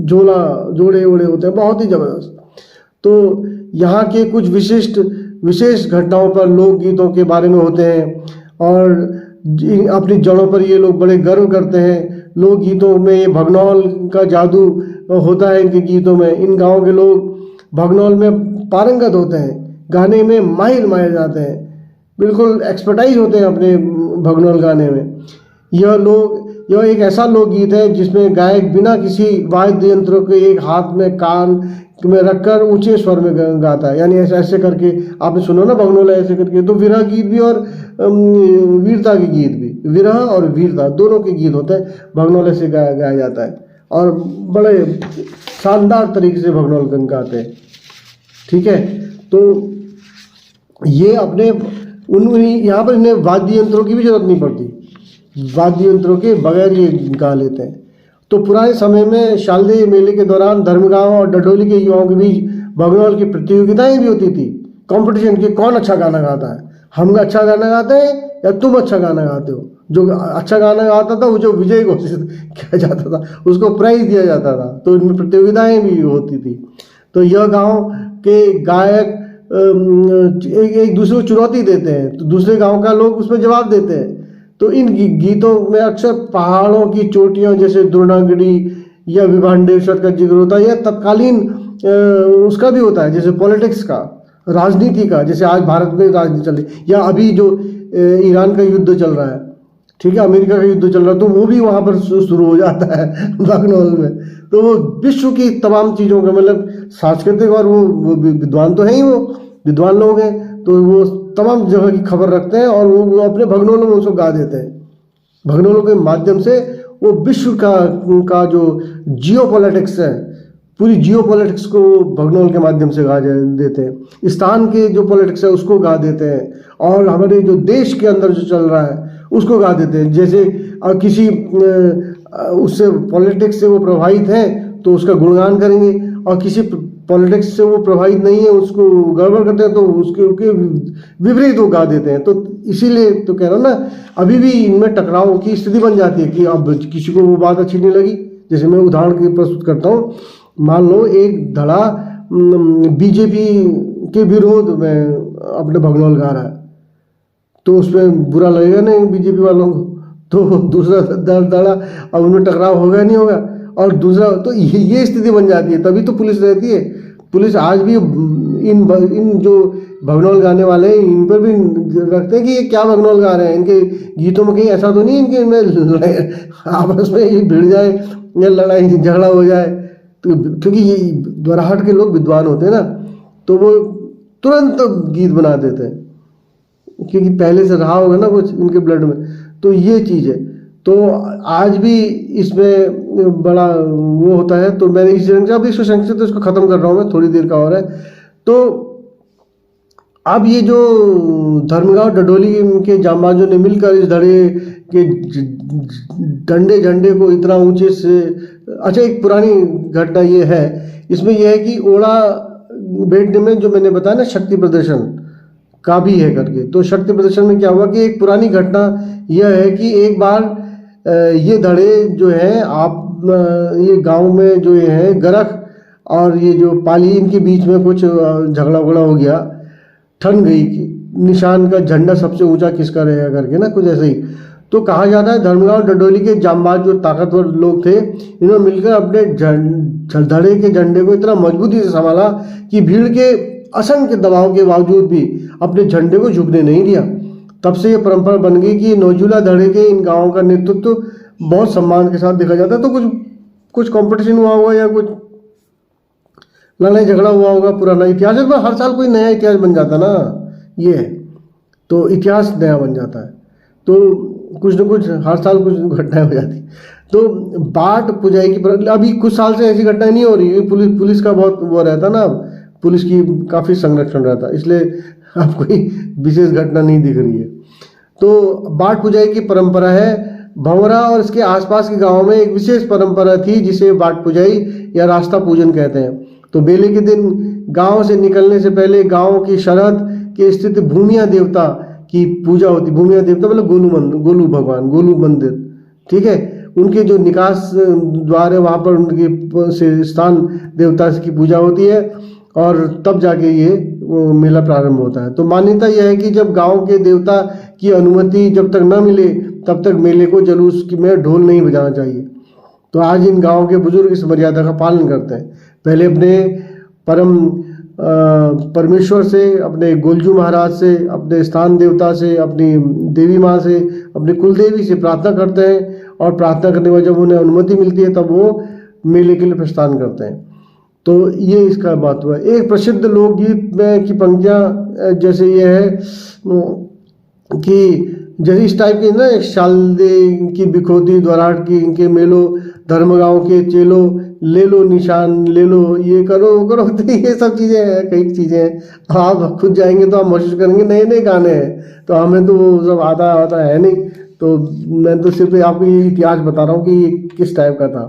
जोड़े ओड़े होते हैं, बहुत ही जबरदस्त। तो यहाँ के कुछ विशेष घटनाओं पर लोकगीतों के बारे में होते हैं और अपनी जड़ों पर ये लोग बड़े गर्व करते हैं। लोकगीतों में ये भगनौल का जादू होता है इनके गीतों में। इन गाँव के लोग भगनौल में पारंगत होते हैं, गाने में माहिर माने जाते हैं, बिल्कुल एक्सपर्टाइज होते हैं अपने भगनौल गाने में। यह एक ऐसा लोकगीत है जिसमें गायक बिना किसी वाद्य यंत्रों के एक हाथ में कान में रखकर ऊंचे स्वर में गाता है। यानी ऐसे करके आपने सुना ना भगनौल ऐसे करके। तो विरह गीत भी और वीरता के गीत भी, विरह और वीरता दोनों के गीत होते हैं। भगनौल ऐसे गाया जाता है और बड़े शानदार तरीके से भगनौल गाते हैं, ठीक है। तो ये अपने यहाँ पर इन्हें वाद्य यंत्रों की भी जरूरत नहीं पड़ती, वाद्य यंत्रों के बगैर ये गा लेते हैं। तो पुराने समय में शालदे मेले के दौरान धर्मगांव और डडोली के युवाओं के बीच भगनौल की प्रतियोगिताएं भी होती थी, कंपटीशन के कौन अच्छा गाना गाता है। हम अच्छा गाना गाते हैं या तुम अच्छा गाना गाते हो। जो अच्छा गाना गाता था वो जो विजय घोषित किया जाता था उसको प्राइज दिया जाता था। तो इनमें प्रतियोगिताएं भी होती थी। तो यह गाँव के गायक एक दूसरे को चुनौती देते हैं तो दूसरे गांव का लोग उसमें जवाब देते हैं। तो इन गीतों में अक्सर पहाड़ों की चोटियों जैसे द्रोणागिरी या विभांडेश्वर का जिक्र होता है, या तत्कालीन उसका भी होता है जैसे पॉलिटिक्स का, राजनीति का, जैसे आज भारत में राजनीति चल रही, या अभी जो ईरान का युद्ध चल रहा है, ठीक है, अमेरिका का युद्ध चल रहा है, तो वो भी वहाँ पर शुरू हो जाता है भगनौल में। तो वो विश्व की तमाम चीज़ों का मतलब सांस्कृतिक, और वो विद्वान तो हैं ही, वो विद्वान लोग हैं, तो वो तमाम जगह की खबर रखते हैं और वो अपने भगनौलों में उसको गा देते हैं। भगनौलों के माध्यम से वो विश्व का जो जियो पॉलिटिक्स है, पूरी जियो पॉलिटिक्स को भगनौल के माध्यम से गा देते हैं। स्थान के जो पॉलिटिक्स है उसको गा देते हैं और हमारे जो देश के अंदर जो चल रहा है उसको गा देते हैं। जैसे किसी उससे पॉलिटिक्स से वो प्रभावित हैं तो उसका गुणगान करेंगे, और किसी पॉलिटिक्स से वो प्रभावित नहीं है, उसको गड़बड़ करते हैं तो उसके विपरीत वो गा देते हैं। तो इसीलिए तो कह रहा हूँ ना, अभी भी इनमें टकराव की स्थिति बन जाती है कि अब किसी को वो बात अच्छी नहीं लगी। जैसे मैं उदाहरण के प्रस्तुत करता हूँ, मान लो एक धड़ा बीजेपी के विरोध में अपने भगनौल गा रहा है, तो उसमें बुरा लगेगा नहीं बीजेपी वालों को, तो दूसरा धड़ा अब उनमें टकराव होगा नहीं होगा। और दूसरा तो ये स्थिति बन जाती है, तभी तो पुलिस रहती है। पुलिस आज भी इन जो भगनौल गाने वाले हैं इन पर भी रखते हैं कि ये क्या भगनौल गा रहे हैं, इनके गीतों में कहीं ऐसा तो नहीं इनके इनमें आपस में ये भिड़ जाए या लड़ाई झगड़ा हो जाए। तो क्योंकि ये द्वाराहाट के लोग विद्वान होते हैं ना, तो वो तुरंत गीत बना देते हैं, क्योंकि पहले से रहा होगा ना कुछ इनके ब्लड में। तो ये चीज़ है। तो आज भी इसमें बड़ा वो होता है। तो मैंने इस अब इसको संक्षिप्त इसको ख़त्म कर रहा हूँ मैं, थोड़ी देर का और है। तो अब ये जो धर्मगांव डडोली के जांबाजों ने मिलकर इस धड़े के डंडे झंडे को इतना ऊंचे से, अच्छा एक पुरानी घटना ये है, इसमें यह है कि ओड़ा बैठने में जो मैंने बताया ना शक्ति प्रदर्शन का भी है करके, तो शक्ति प्रदर्शन में क्या हुआ कि एक पुरानी घटना यह है कि एक बार ये धड़े जो है आप ये गांव में जो ये है गरख और ये जो पाली इनके बीच में कुछ झगड़ा वगड़ा हो गया, ठन गई कि निशान का झंडा सबसे ऊंचा किसका रहेगा करके ना, कुछ ऐसे ही। तो कहा जाता है धर्मगांव डडोली के जांबाज जो ताकतवर लोग थे, इन्होंने मिलकर अपने धड़े के झंडे को इतना मजबूती से संभाला कि भीड़ के असंख्य दबाव के बावजूद भी अपने झंडे को झुकने नहीं दिया। तब से ये परंपरा बन गई कि नौजुला धड़े के इन गांवों का नेतृत्व तो बहुत सम्मान के साथ देखा जाता है। तो कुछ कंपटीशन हुआ होगा या कुछ लड़ाई झगड़ा हुआ होगा, पुराना इतिहास में हर साल कोई नया इतिहास बन जाता ना, ये है। तो इतिहास नया बन जाता है, तो कुछ न कुछ हर साल कुछ घटनाएं हो जाती। तो बाट पुजाई की अभी कुछ साल से ऐसी घटनाएं नहीं हो रही है। पुलिस का बहुत वो रहता ना, पुलिस की काफ़ी संरक्षण रहता, इसलिए अब कोई विशेष घटना नहीं दिख रही है। तो बाट पुजाई की परंपरा है। भंवरा और इसके आसपास के गांवों में एक विशेष परंपरा थी जिसे बाट पुजाई या रास्ता पूजन कहते हैं। तो बेले के दिन गांव से निकलने से पहले गांव की सरहद के स्थित भूमिया देवता की पूजा होती। भूमिया देवता मतलब गोलू भगवान, गोलू मंदिर, ठीक है। उनके जो निकास द्वार है वहाँ पर उनके स्थान देवता की पूजा होती है और तब जाके ये मेला प्रारंभ होता है। तो मान्यता यह है कि जब गांव के देवता की अनुमति जब तक न मिले तब तक मेले को जुलूस में ढोल नहीं बजाना चाहिए। तो आज इन गांव के बुजुर्ग इस मर्यादा का पालन करते हैं। पहले अपने परमेश्वर से, अपने गोलजू महाराज से, अपने स्थान देवता से, अपनी देवी माँ से, अपनी कुलदेवी से प्रार्थना करते हैं और प्रार्थना करने के बाद जब उन्हें अनुमति मिलती है तब वो मेले के लिए प्रस्थान करते हैं। तो ये इसका बात हुआ। एक प्रसिद्ध लोकगीत में की पंक्तियाँ जैसे ये है कि जैसे इस टाइप की ना, एक शालदे की बिखोती द्वाराट की इनके मेलो, धर्मगांव के चेलो, ले लो निशान ले लो, ये करो वो करो। तो ये सब चीज़ें हैं, कई चीज़ें हैं। आप खुद जाएंगे तो आप महसूस करेंगे नए नए गाने हैं। तो हमें तो वो सब आता है नहीं। तो मैं तो सिर्फ आपको ये इतिहास बता रहा हूँ कि ये किस टाइप का था।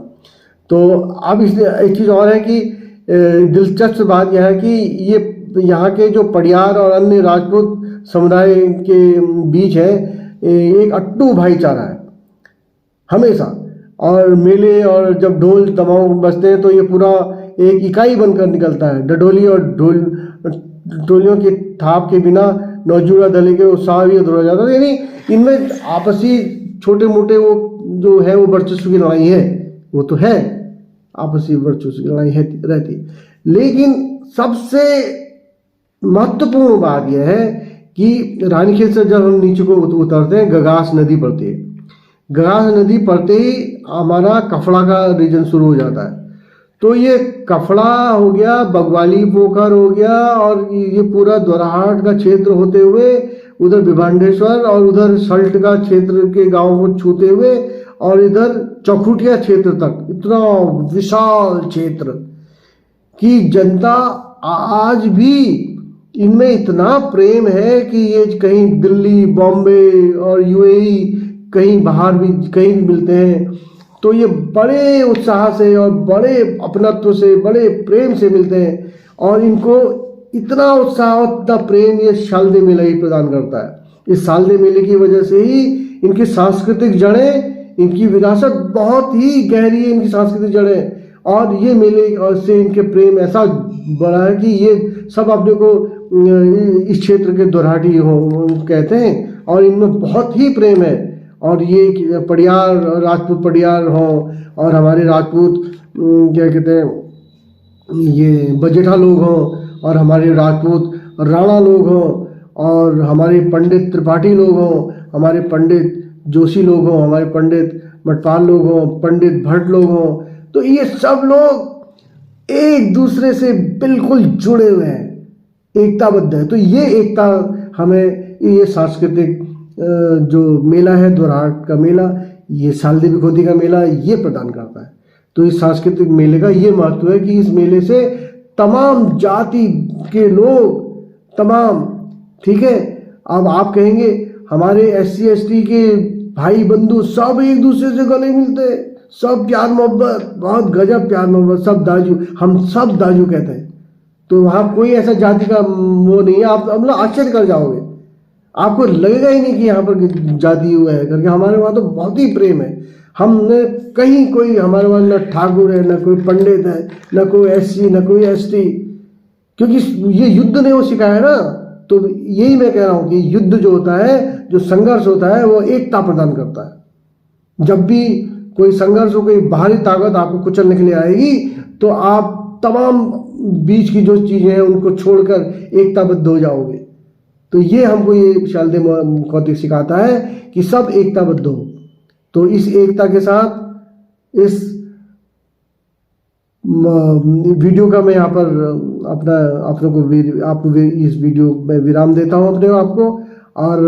तो अब इसलिए एक चीज़ और है कि दिलचस्प बात यह है कि ये यहाँ के जो पड़ियार और अन्य राजपूत समुदाय के बीच है एक अट्टू भाईचारा है हमेशा। और मेले और जब ढोल तमाऊ बजते हैं तो ये पूरा एक इकाई बनकर निकलता है। डडोली और ढोलियों के थाप के बिना नौजुड़ा दले के उत्साह भी अधूरा जाता है। यानी इनमें आपसी छोटे मोटे वो जो है वो वर्चस्व की लड़ाई है, वो तो है, आपसी वर्चस्व की लड़ाई है रहती है। लेकिन सबसे महत्वपूर्ण बात यह है कि रानीखेत से जब हम नीचे को उतरते हैं गगास नदी पड़ती है। गगास नदी पड़ते ही हमारा कफड़ा का रीजन शुरू हो जाता है। तो ये कफड़ा हो गया, बगवाली पोखर हो गया और ये पूरा द्वाराहाट का क्षेत्र होते हुए उधर भिवांडेश्वर और उधर सल्ट का क्षेत्र के गांव को छूते हुए और इधर चौखुटिया क्षेत्र तक इतना विशाल क्षेत्र की जनता आज भी इनमें इतना प्रेम है कि ये कहीं दिल्ली, बॉम्बे और यूएई कहीं बाहर भी कहीं भी मिलते हैं तो ये बड़े उत्साह से और बड़े अपनत्व से, बड़े प्रेम से मिलते हैं, और इनको इतना उत्साह और इतना प्रेम ये शारदीय मेला ही प्रदान करता है। इस शारदीय मेले की वजह से ही इनकी सांस्कृतिक जड़ें, इनकी विरासत बहुत ही गहरी है, इनकी सांस्कृतिक जड़ें, और ये मेले और से इनके प्रेम ऐसा बड़ा है कि ये सब अपने को इस क्षेत्र के दोराहाटी हो कहते हैं, और इनमें बहुत ही प्रेम है। और ये पडियार, राजपूत पडियार हों, और हमारे राजपूत क्या कहते हैं ये बजेठा लोग हों, और हमारे राजपूत राणा लोग हों, और हमारे पंडित त्रिपाठी लोग हों, हमारे पंडित जोशी लोग हों, हमारे पंडित मटपाल लोग हों, पंडित भट्ट लोग हों, तो ये सब लोग एक दूसरे से बिल्कुल जुड़े हुए हैं, एकताबद्ध है। तो ये एकता हमें ये सांस्कृतिक जो मेला है, दोराहाट का मेला, ये शारदीय विभूति का मेला, ये प्रदान करता है। तो इस सांस्कृतिक मेले का ये महत्व है कि इस मेले से तमाम जाति के लोग, तमाम, ठीक है, अब आप कहेंगे हमारे SC ST के भाई बंधु सब एक दूसरे से गले मिलते हैं, सब प्यार मोहब्बत, बहुत गजब प्यार मोहब्बत, सब दाजू, हम सब दाजू कहते हैं। तो वहाँ कोई ऐसा जाति का वो नहीं है, आप मतलब आश्चर्य कर जाओगे, आपको लगेगा ही नहीं कि यहाँ पर जाति हुआ है करके। हमारे वहाँ तो बहुत ही प्रेम है। हमने कहीं कोई हमारे वहाँ न ठाकुर है, न कोई पंडित है, न कोई SC, न कोई ST, क्योंकि ये युद्ध ने वो सिखाया है ना। तो यही मैं कह रहा हूँ कि युद्ध जो होता है, जो संघर्ष होता है, वो एकता प्रदान करता है। जब भी कोई संघर्ष हो, कोई बाहरी ताकत आपको कुचलने के लिए आएगी, तो आप तमाम बीच की जो चीज़ें हैं उनको छोड़कर एकताबद्ध हो जाओगे। तो ये हमको ये शारदीय कौतिक सिखाता है कि सब एकताबद्ध हो। तो इस एकता के साथ इस वीडियो का मैं यहाँ पर अपना आप लोगों को आपको इस वीडियो में विराम देता हूँ अपने आपको। और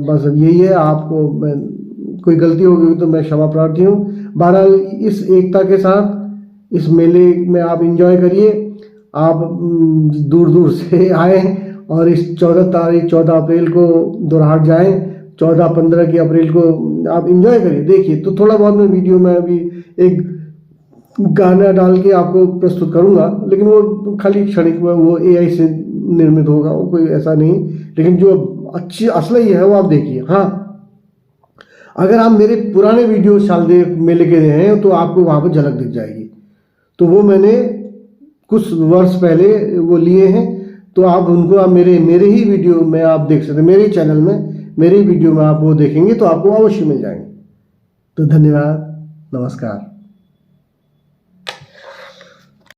बस यही है, आपको कोई गलती होगी तो मैं क्षमा प्रार्थी हूँ। बहरहाल इस एकता के साथ इस मेले में आप एंजॉय करिए। आप दूर दूर से आए और इस 14 अप्रैल को दोराहाट जाएं, 14-15 की अप्रैल को आप एंजॉय करिए, देखिए। तो थोड़ा बहुत मैं वीडियो में अभी एक गाना डाल के आपको प्रस्तुत करूंगा, लेकिन वो खाली क्षणिक में, वो AI से निर्मित होगा, वो कोई ऐसा नहीं। लेकिन जो अच्छी असली है वो आप देखिए। हाँ, अगर आप मेरे पुराने वीडियो शारदीय मेले के हैं तो आपको वहाँ पर झलक दिख जाएगी। तो वो मैंने कुछ वर्ष पहले वो लिए हैं, तो आप उनको आप मेरे ही वीडियो में आप देख सकते हैं, मेरे चैनल में, मेरे वीडियो में आप वो देखेंगे तो आपको अवश्य मिल जाएंगे। तो धन्यवाद, नमस्कार।